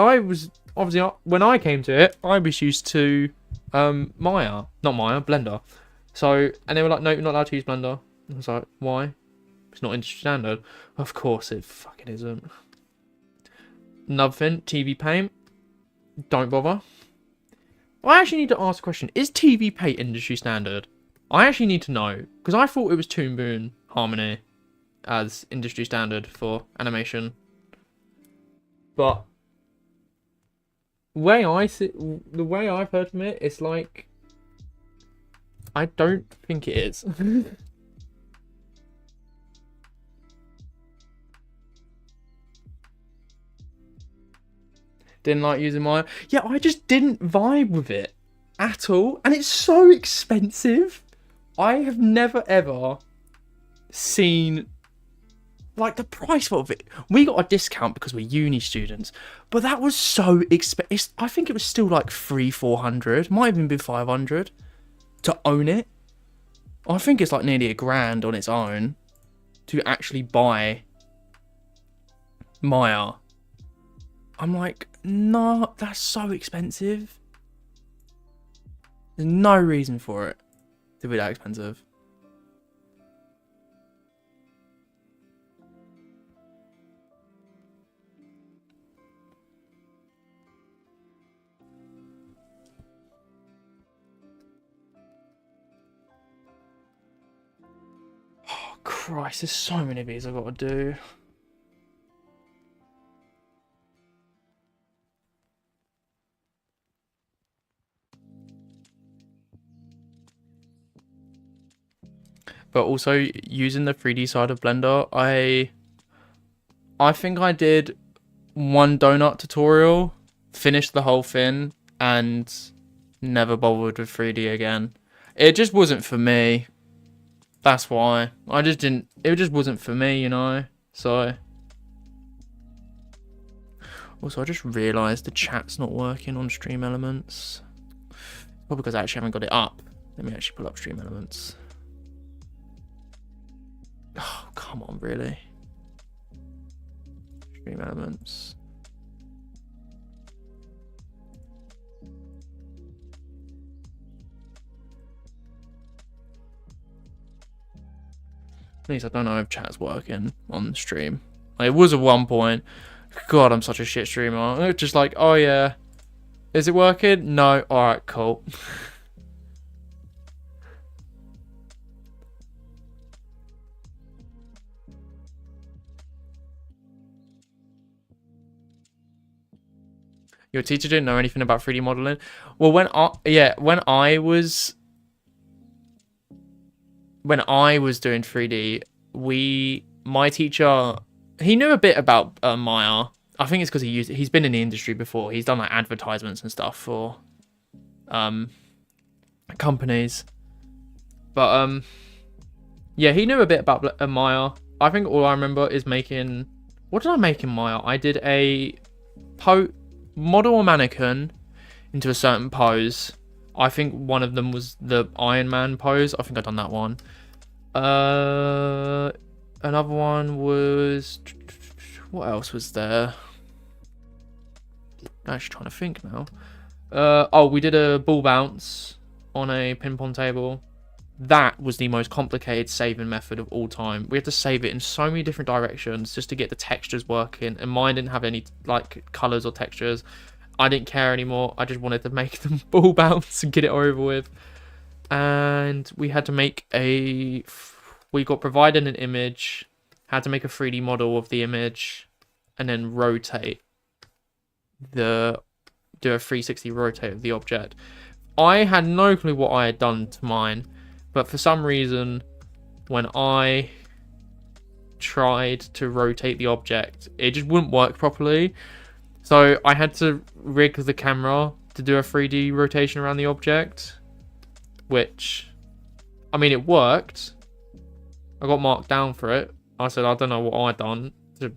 when I came to it, I was used to Blender. So, and they were like, no, you're not allowed to use Blender. I was like, why? It's not industry standard. Of course it fucking isn't. Another thing, TV Paint. Don't bother. I actually need to ask a question. Is TV Paint industry standard? I actually need to know. Because I thought it was Toon Boom Harmony as industry standard for animation. But the way I've heard from it, it's like, I don't think it is. Didn't like using Maya. Yeah, I just didn't vibe with it at all. And it's so expensive. I have never ever seen like the price of it. We got a discount because we're uni students, but that was so expensive. I think it was still like 300-400, might have even been 500 to own it. I think it's like nearly $1,000 on its own to actually buy Maya. I'm like, no, that's so expensive. There's no reason for it to be that expensive. Christ, there's so many of these I've got to do. But also using the 3D side of Blender, I think I did one donut tutorial, finished the whole thing, and never bothered with 3D again. It just wasn't for me. That's why. I just didn't... It just wasn't for me, you know? So... Also, I just realised the chat's not working on Stream Elements. Probably because I actually haven't got it up. Let me actually pull up Stream Elements. Oh, come on, really? Stream Elements. At least I don't know if chat's working on the stream. Like, it was at one point. God, I'm such a shit streamer. Just like, oh yeah. Is it working? No. Alright, cool. Your teacher didn't know anything about 3D modeling? Well, when I was doing 3D, my teacher, he knew a bit about Maya. I think it's because he's been in the industry before. He's done like advertisements and stuff for companies. But yeah, he knew a bit about Maya. I think all I remember is making... What did I make in Maya? I did a model a mannequin into a certain pose. I think one of them was the Iron Man pose. I think I've done that one. Another one was... What else was there? I'm actually trying to think now. Oh, we did a ball bounce on a ping pong table. That was the most complicated saving method of all time. We had to save it in so many different directions just to get the textures working, and mine didn't have any like colors or textures. I didn't care anymore. I just wanted to make them ball bounce and get it over with. And we had to make we got provided an image, had to make a 3D model of the image, and then do a 360 rotate of the object. I had no clue what I had done to mine, but for some reason, when I tried to rotate the object, it just wouldn't work properly. So I had to rig the camera to do a 3D rotation around the object, which, I mean, it worked. I got marked down for it. I said, I don't know what I'd done to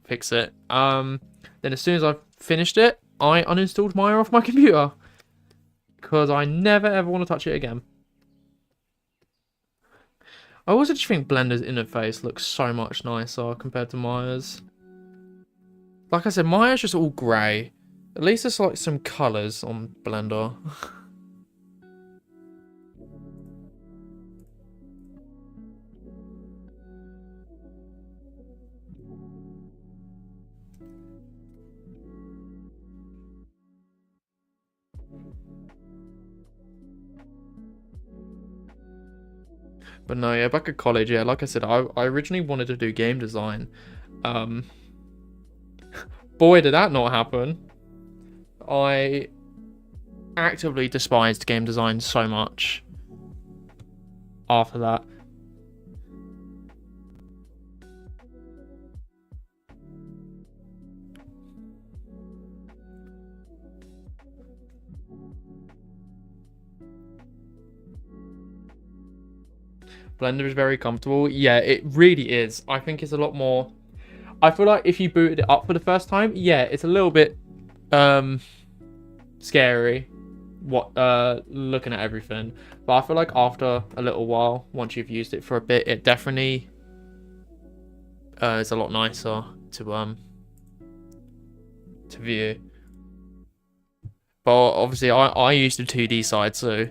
fix it. Then as soon as I finished it, I uninstalled Maya off my computer because I never ever want to touch it again. I also just think Blender's interface looks so much nicer compared to Maya's. Like I said, Maya's just all grey. At least there's like some colours on Blender. But no, yeah, back at college, yeah, like I said, I originally wanted to do game design. Boy, did that not happen. I actively despised game design so much after that. Blender is very comfortable. Yeah, it really is. I think it's a lot more... I feel like if you booted it up for the first time, yeah, it's a little bit scary looking at everything. But I feel like after a little while, once you've used it for a bit, it definitely is a lot nicer to view. But obviously I used the 2D side, so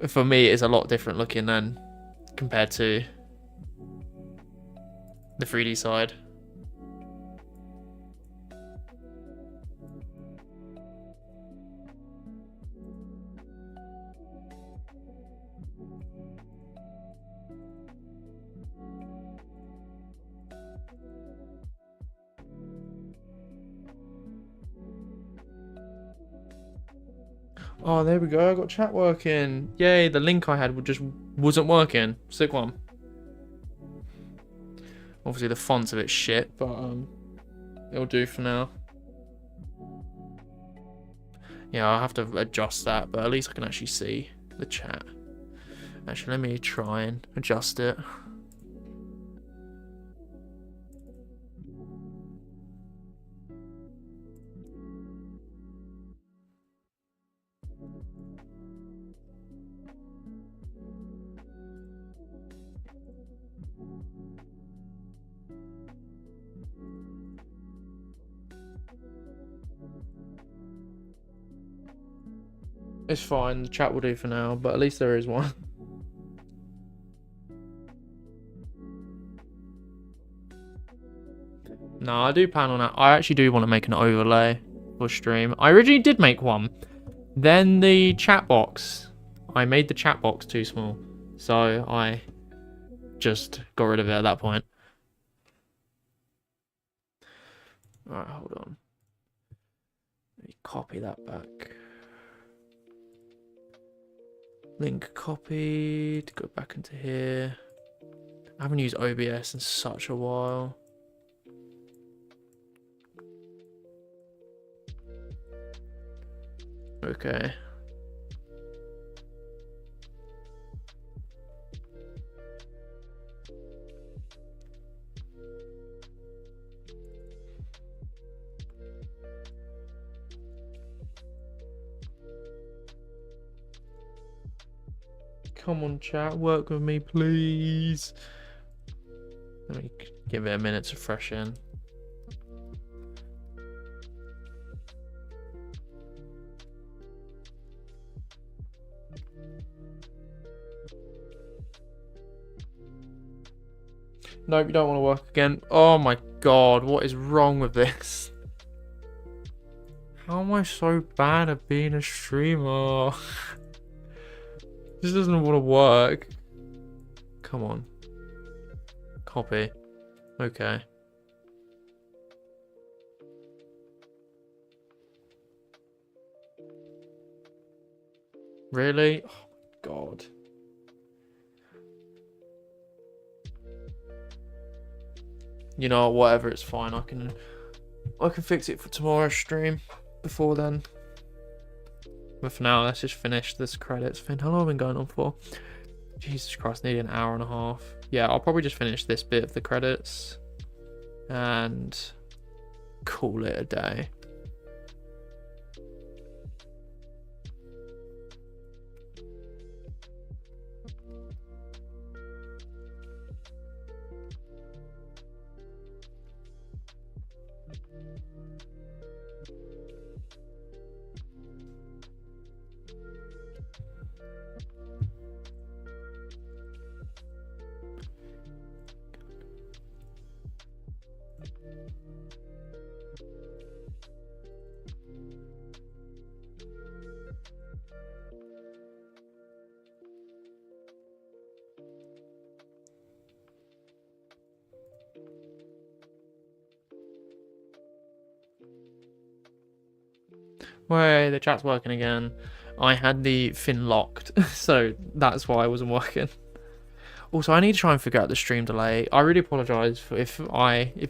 for me it's a lot different looking than compared to the 3D side. Oh, there we go. I got chat working. Yay, the link I had just wasn't working. Sick one. Obviously the font's a bit shit, but it'll do for now. Yeah, I'll have to adjust that, but at least I can actually see the chat. Actually, let me try and adjust it. It's fine, the chat will do for now, but at least there is one. No, I do plan on that. I actually do want to make an overlay for stream. I originally did make one. Then the chat box. I made the chat box too small. So I just got rid of it at that point. Alright, hold on. Let me copy that back. Link copied. Go back into here. I haven't used OBS in such a while. Okay. Come on, chat. Work with me, please. Let me give it a minute to freshen. Nope, you don't want to work again. Oh my god, what is wrong with this? How am I so bad at being a streamer? This doesn't want to work. Come on. Copy. Okay. Really? Oh my god. You know, whatever, it's fine. I can fix it for tomorrow's stream. Before then. But for now, let's just finish this credits thing. How long have I been going on for? Jesus Christ, nearly an hour and a half. Yeah, I'll probably just finish this bit of the credits and call it a day. Wait, the chat's working again. I had the fin locked, so that's why I wasn't working. Also, I need to try and figure out the stream delay. I really apologize for if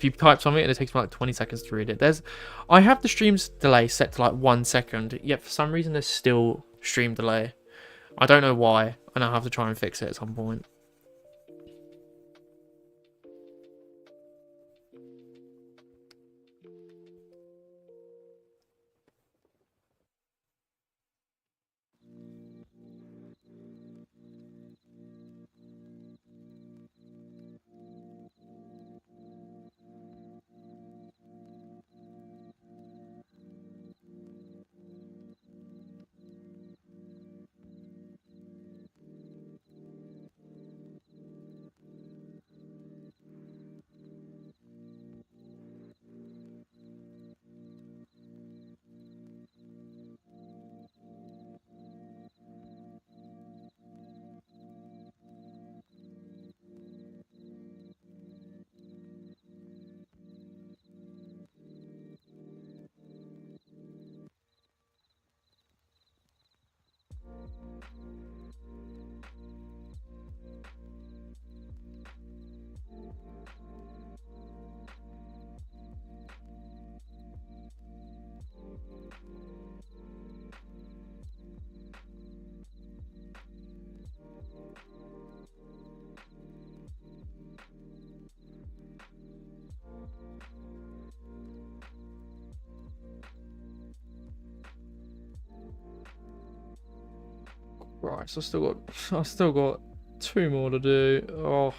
you type something and it takes me like 20 seconds to read it. I have the stream's delay set to like 1 second, yet for some reason there's still stream delay. I don't know why, and I'll have to try and fix it at some point. Right, so I still got 2 more to do. Oh.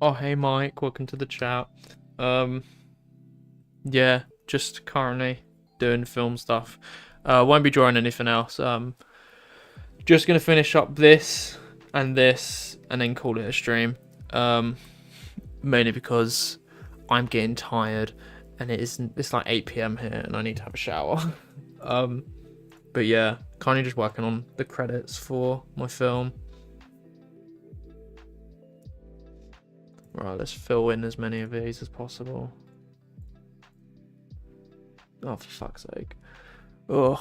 Oh, hey Mike, welcome to the chat. Yeah, just currently doing film stuff. Won't be drawing anything else. Just gonna finish up this, and then call it a stream. Mainly because I'm getting tired, and it's like 8 p.m. here, and I need to have a shower. But yeah, kind of just working on the credits for my film. Right, let's fill in as many of these as possible. Oh, for fuck's sake. Ugh.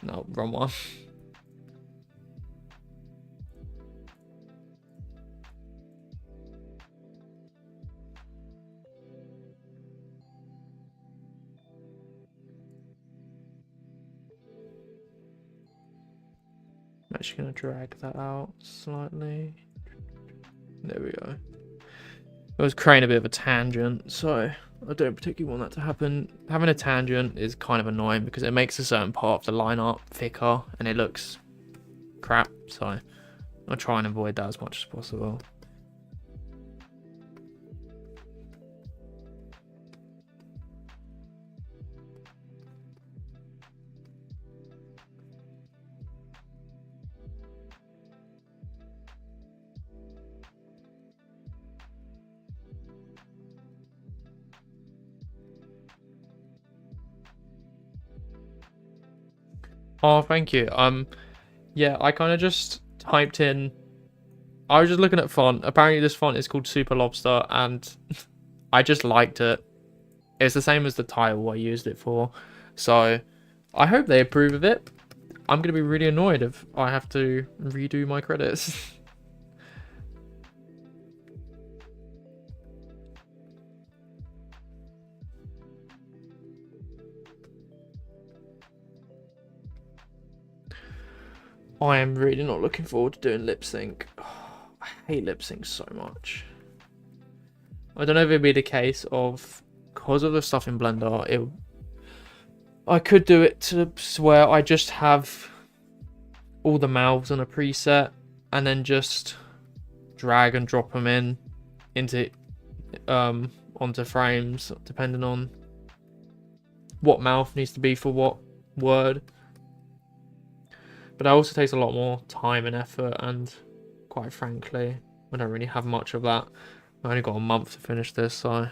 No, wrong one. I'm actually going to drag that out slightly. There we go. I was creating a bit of a tangent, so I don't particularly want that to happen. Having a tangent is kind of annoying because it makes a certain part of the line art thicker and it looks crap, so I'll try and avoid that as much as possible. Oh, thank you. Yeah, I kind of just typed in. I was just looking at font. Apparently, this font is called Super Lobster, and I just liked it. It's the same as the title I used it for, so I hope they approve of it. I'm gonna be really annoyed if I have to redo my credits. I am really not looking forward to doing lip sync. Oh, I hate lip sync so much. I don't know if it'd be the case of because of the stuff in Blender. I could do it to where I just have all the mouths on a preset and then just drag and drop them into onto frames depending on what mouth needs to be for what word. But that also takes a lot more time and effort, and quite frankly, I don't really have much of that. I only got a month to finish this, so.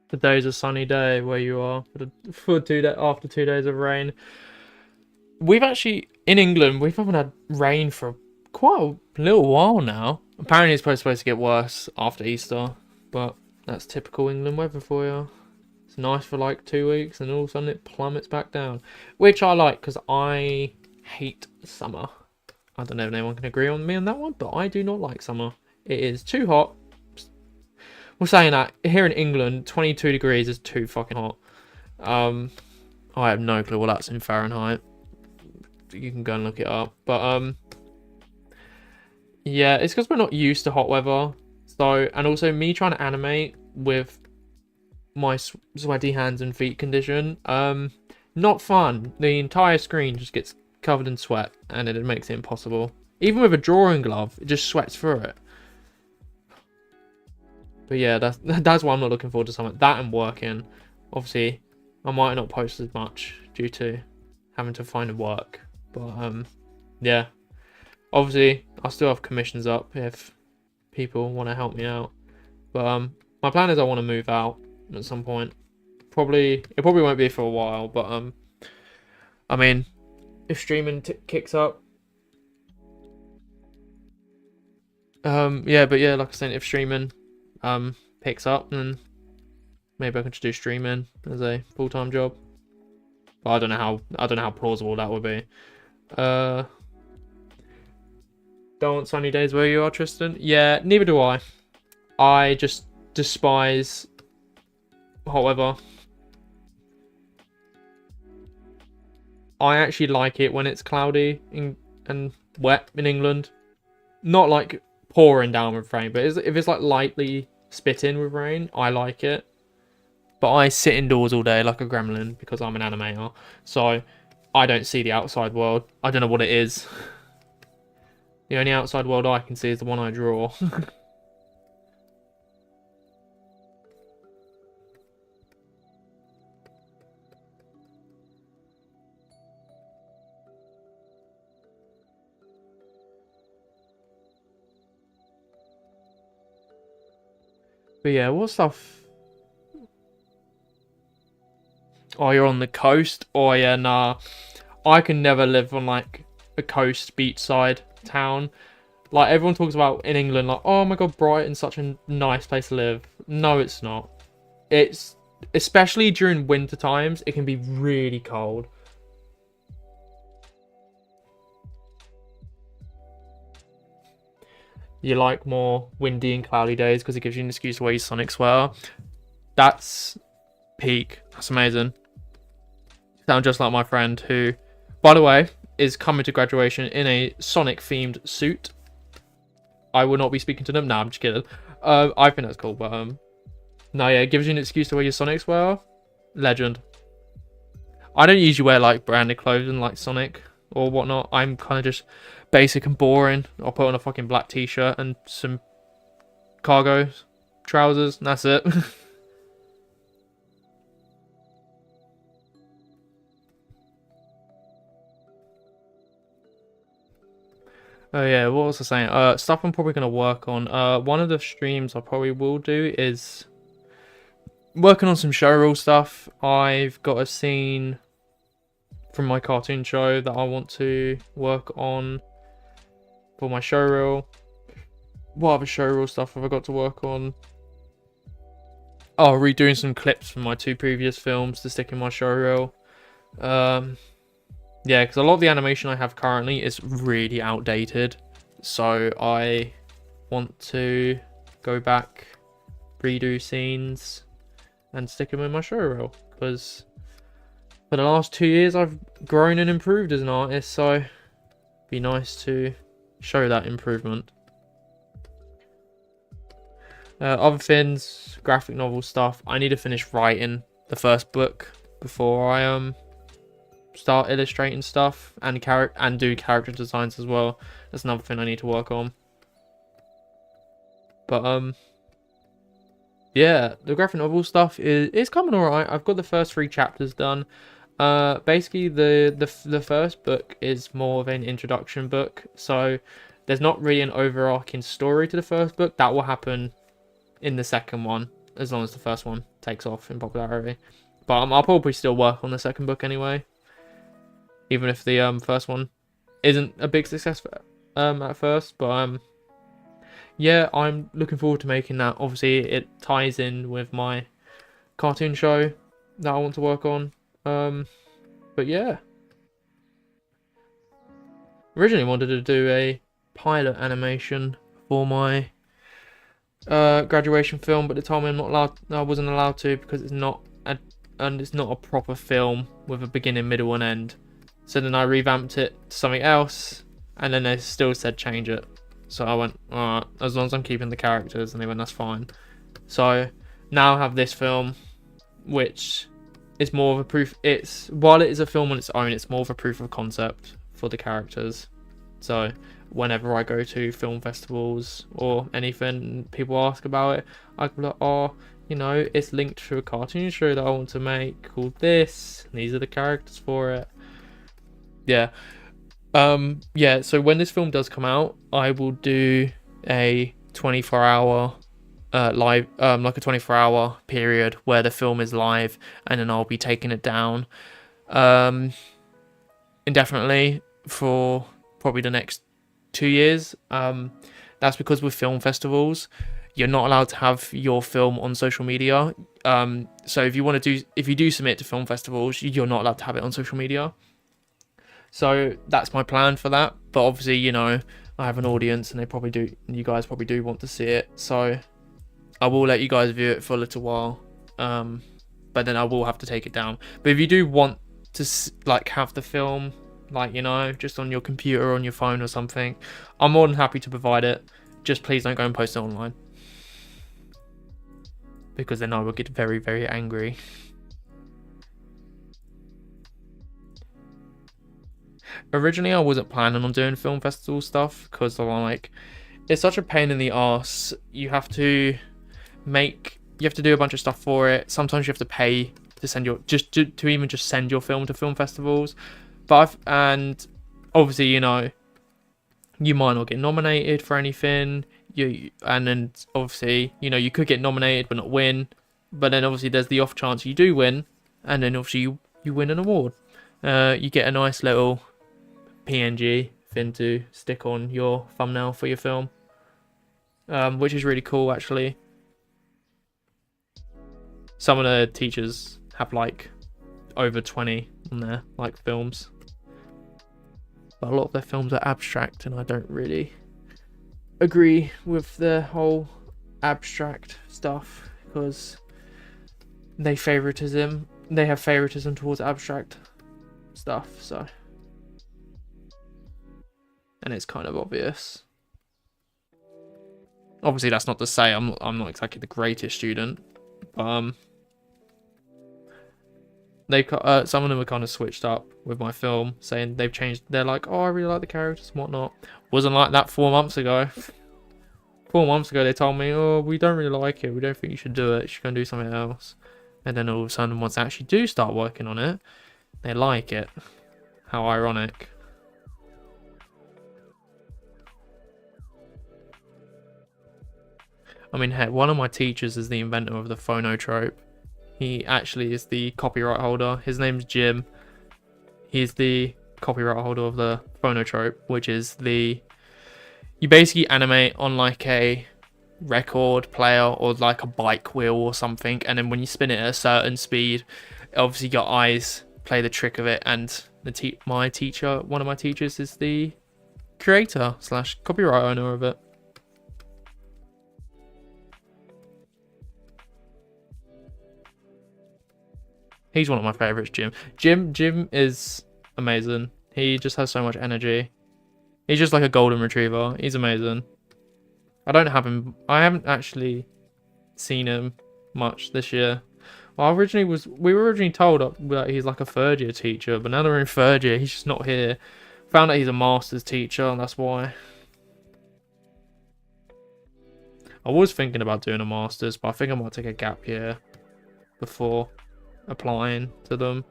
Today's a sunny day where you are for after 2 days of rain. We've actually in England we haven't had rain for quite a little while now. Apparently it's supposed to get worse after Easter, but that's typical England weather for you. It's nice for like 2 weeks and all of a sudden it plummets back down, which I like because I hate summer. I don't know if anyone can agree on me on that one, but I do not like summer. It is too hot. We're saying that here in England, 22 degrees is too fucking hot. I have no clue what that's in Fahrenheit. You can go and look it up. But yeah, it's because we're not used to hot weather. So, and also me trying to animate with my sweaty hands and feet condition, not fun. The entire screen just gets covered in sweat, and it makes it impossible. Even with a drawing glove, it just sweats through it. But yeah, that's why I'm not looking forward to something. That and working. Obviously, I might not post as much due to having to find work. But yeah. Obviously, I still have commissions up if people want to help me out. But my plan is I want to move out at some point. It probably won't be for a while, but I mean, if streaming kicks up, yeah, but yeah, like I said, if streaming picks up, then maybe I can just do streaming as a full-time job. But I don't know how plausible that would be. Don't want sunny days where you are, Tristan? Yeah, neither do I. I just despise hot weather. I actually like it when it's cloudy and wet in England. Not like pouring down with rain, but if it's like lightly spitting with rain, I like it. But I sit indoors all day like a gremlin because I'm an animator. So I don't see the outside world. I don't know what it is. The only outside world I can see is the one I draw. But yeah, what stuff? Oh, you're on the coast? Oh yeah, nah. I can never live on like a coast beachside town. Like everyone talks about in England, like, oh my god, Brighton's such a nice place to live. No, it's not. It's especially during winter times, it can be really cold. You like more windy and cloudy days because it gives you an excuse to wear your Sonic sweater. That's peak. That's amazing. Sound just like my friend who, by the way, is coming to graduation in a Sonic themed suit. I will not be speaking to them. Nah, I'm just kidding. I think that's cool, but no, yeah, it gives you an excuse to wear your Sonic sweater. Legend. I don't usually wear like branded clothing like Sonic or whatnot. I'm kind of just basic and boring. I'll put on a fucking black t-shirt and some cargo trousers, and that's it. Oh yeah, what was I saying? Stuff I'm probably gonna work on. One of the streams I probably will do is working on some showreel stuff. I've got a scene from my cartoon show that I want to work on for my showreel. What other showreel stuff have I got to work on? Oh, redoing some clips from my 2 previous films to stick in my showreel. Yeah, because a lot of the animation I have currently is really outdated. So I want to go back, redo scenes, and stick them in my showreel. Because for the last 2 years, I've grown and improved as an artist. So it'd be nice to show that improvement. Other things, graphic novel stuff. I need to finish writing the first book before I start illustrating stuff and do character designs as well. That's another thing I need to work on. But yeah, the graphic novel stuff is coming alright. I've got the first 3 chapters done. Basically the first book is more of an introduction book, so there's not really an overarching story to the first book. That will happen in the second one. as long as the first one takes off in popularity. But I'll probably still work on the second book anyway, even if the first one isn't a big success at first. But yeah, I'm looking forward to making that. Obviously, it ties in with my cartoon show that I want to work on. But yeah, originally wanted to do a pilot animation for my graduation film, but they told me I wasn't allowed to because it's not a proper film with a beginning, middle, and end. So then I revamped it to something else, and then they still said change it. So I went, alright, as long as I'm keeping the characters, and they went, that's fine. So now I have this film, which is more of a proof. While it is a film on its own, it's more of a proof of concept for the characters. So whenever I go to film festivals or anything, people ask about it, I can be like, oh, you know, it's linked to a cartoon show that I want to make called this. These are the characters for it. Yeah. Yeah, so when this film does come out, I will do a 24-hour live, like a 24-hour period where the film is live, and then I'll be taking it down indefinitely for probably the next 2 years. That's because with film festivals, you're not allowed to have your film on social media. So if you do submit to film festivals, you're not allowed to have it on social media. So that's my plan for that. But obviously, you know, I have an audience, and you guys probably do want to see it. So I will let you guys view it for a little while. But then I will have to take it down. But if you do want to like have the film, like, you know, just on your computer or on your phone or something, I'm more than happy to provide it. Just please don't go and post it online, because then I will get very, very angry. Originally, I wasn't planning on doing film festival stuff because I'm like, it's such a pain in the arse. You have to do a bunch of stuff for it. Sometimes you have to pay to send to even just send your film to film festivals. And obviously, you know, you might not get nominated for anything. And then obviously, you know, you could get nominated but not win. But then obviously there's the off chance you do win, and then obviously you win an award. You get a nice little PNG thing to stick on your thumbnail for your film, which is really cool actually. Some of the teachers have like over 20 on their like films, but a lot of their films are abstract, and I don't really agree with the whole abstract stuff because they have favoritism towards abstract stuff. So, and it's kind of obvious. Obviously, that's not to say I'm not exactly the greatest student. Some of them were kind of switched up with my film, saying they've changed. They're like, oh, I really like the characters and whatnot. Wasn't like that 4 months ago. 4 months ago, they told me, oh, we don't really like it. We don't think you should do it. You should go and do something else. And then all of a sudden, once they actually do start working on it, they like it. How ironic. I mean, heck, one of my teachers is the inventor of the phonotrope. He actually is the copyright holder. His name's Jim. He's the copyright holder of the phonotrope, which is you basically animate on like a record player or like a bike wheel or something, and then when you spin it at a certain speed, obviously your eyes play the trick of it, and one of my teachers is the creator / copyright owner of it. He's one of my favorites, Jim. Jim is amazing. He just has so much energy. He's just like a golden retriever. He's amazing. I haven't actually seen him much this year. Well, we were originally told that he's like a third year teacher, but now they're in third year. He's just not here. Found out he's a master's teacher, and that's why. I was thinking about doing a master's, but I think I might take a gap year before applying to them.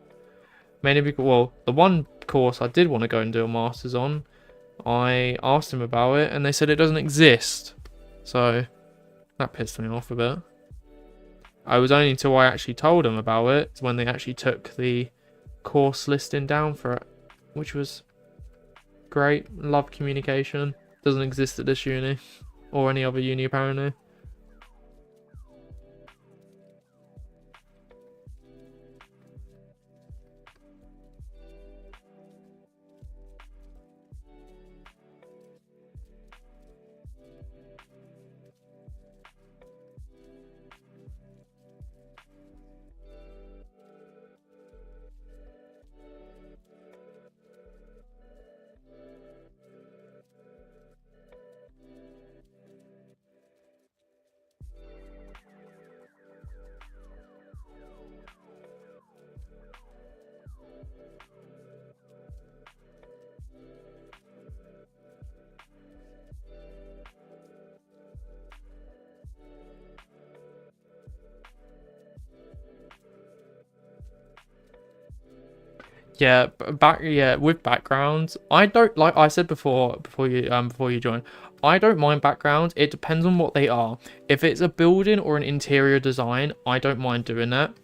Mainly because, well, the one course I did want to go and do a master's on, I asked them about it, and they said it doesn't exist. So that pissed me off a bit. I was only until I actually told them about it when they actually took the course listing down for it, which was great. Love communication. Doesn't exist at this uni or any other uni apparently. Yeah, with backgrounds, I don't like I said before you join. I don't mind backgrounds. It depends on what they are. If it's a building or an interior design, I don't mind doing that.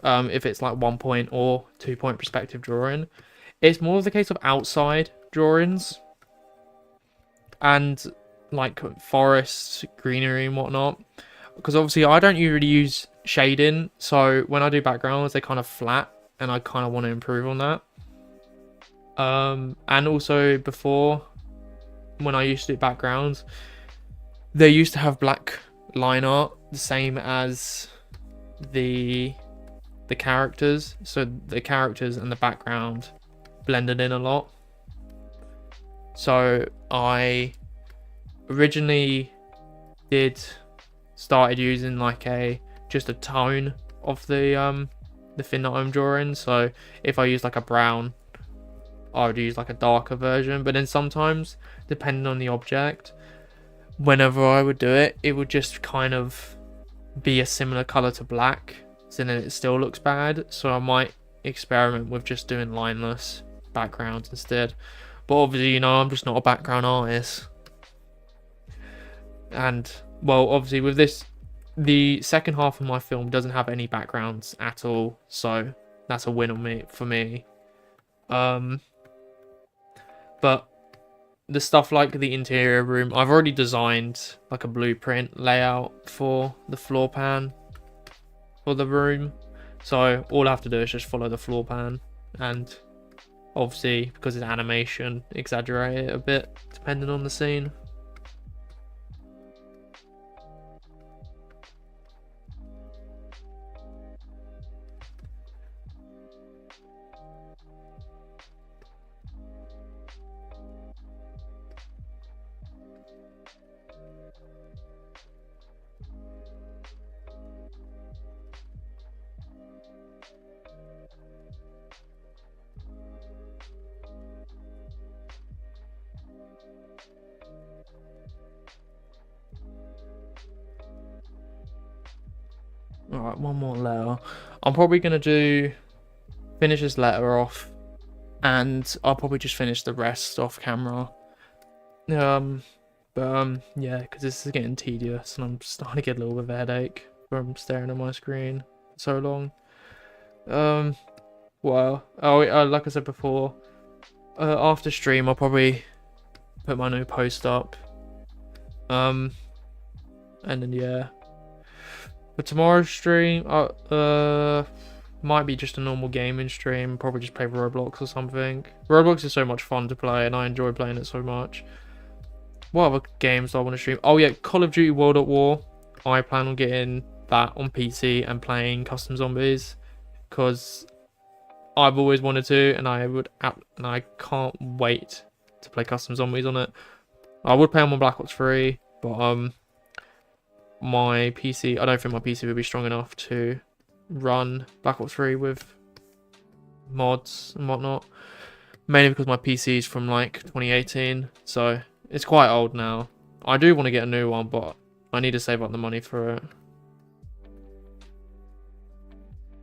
If it's like 1 point or 2 point perspective drawing, it's more of the case of outside drawings and like forest, greenery and whatnot. Because obviously I don't usually use shading, so when I do backgrounds, they kind of flat, and I kind of want to improve on that. And also before, when I used to do backgrounds, they used to have black line art, the same as the characters. So the characters and the background blended in a lot. So I originally started using like just a tone of the thing that I'm drawing. So if I use like a brown, I would use like a darker version. But then sometimes, depending on the object, whenever I would do it, it would just kind of be a similar color to black, so then it still looks bad. So I might experiment with just doing lineless backgrounds instead. But obviously, you know, I'm just not a background artist. And well, obviously with this, the second half of my film doesn't have any backgrounds at all, so that's a win for me. But the stuff like the interior room, I've already designed like a blueprint layout for the floor plan for the room. So all I have to do is just follow the floor plan, and obviously because it's animation, exaggerate it a bit depending on the scene. Alright, one more letter. I'm probably going to finish this letter off, and I'll probably just finish the rest off camera. Yeah, because this is getting tedious, and I'm starting to get a little bit of a headache from staring at my screen so long. Well, like I said before, after stream, I'll probably put my new post up. And then yeah. For tomorrow's stream, might be just a normal gaming stream. Probably just play Roblox or something. Roblox is so much fun to play, and I enjoy playing it so much. What other games do I want to stream? Oh yeah, Call of Duty World at War. I plan on getting that on PC and playing Custom Zombies, because I've always wanted to, and I can't wait to play Custom Zombies on it. I would play on my Black Ops 3, but my PC, I don't think my PC would be strong enough to run Black Ops 3 with mods and whatnot. Mainly because my PC is from like 2018, so it's quite old now. I do want to get a new one, but I need to save up the money for it.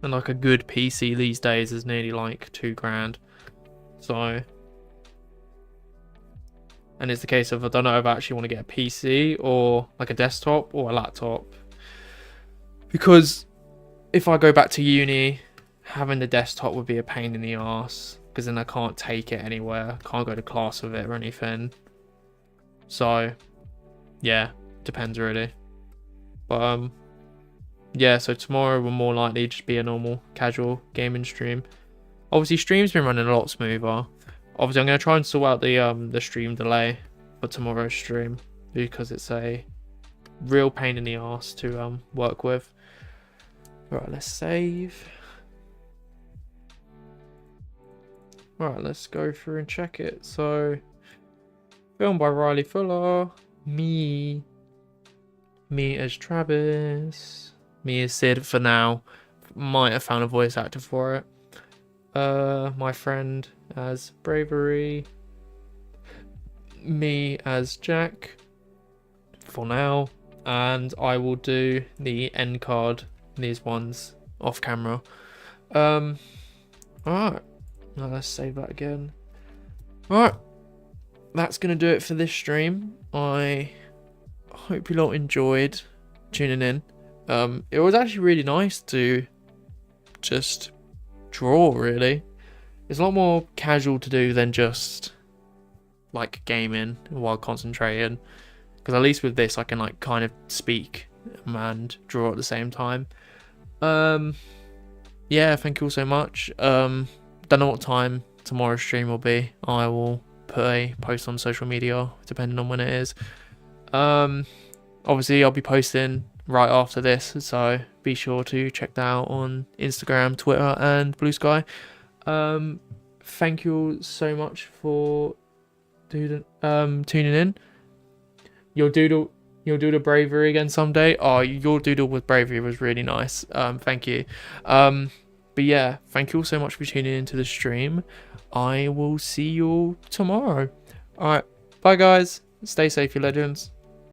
And like a good PC these days is nearly like $2,000. So, and it's the case of I don't know if I actually want to get a PC or like a desktop or a laptop, because if I go back to uni, having the desktop would be a pain in the ass, because then I can't take it anywhere, can't go to class with it or anything. So yeah, depends really. But yeah, so tomorrow will more likely just be a normal casual gaming stream. Obviously stream's been running a lot smoother. Obviously I'm going to try and sort out the stream delay for tomorrow's stream, because it's a real pain in the ass to work with. Right, let's save. Right, let's go through and check it. So, filmed by Riley Fuller, me as Travis, me as Sid for now. Might have found a voice actor for it. My friend as Bravery, me as Jack for now, and I will do the end card, these ones, off camera. Alright, now let's save that again. Alright, that's gonna do it for this stream. I hope you lot enjoyed tuning in. It was actually really nice to just draw, really. It's a lot more casual to do than just like gaming while concentrating, because at least with this I can like kind of speak and draw at the same time. Yeah, thank you all so much. Don't know what time tomorrow's stream will be. I will put a post on social media depending on when it is. Obviously I'll be posting right after this, so be sure to check that out on Instagram, Twitter and Blue Sky. Thank you all so much for tuning in. You'll do the Bravery again someday. Oh, your doodle with Bravery was really nice. Thank you. But yeah, thank you all so much for tuning into the stream. I will see you all tomorrow. Alright, bye guys. Stay safe, you legends.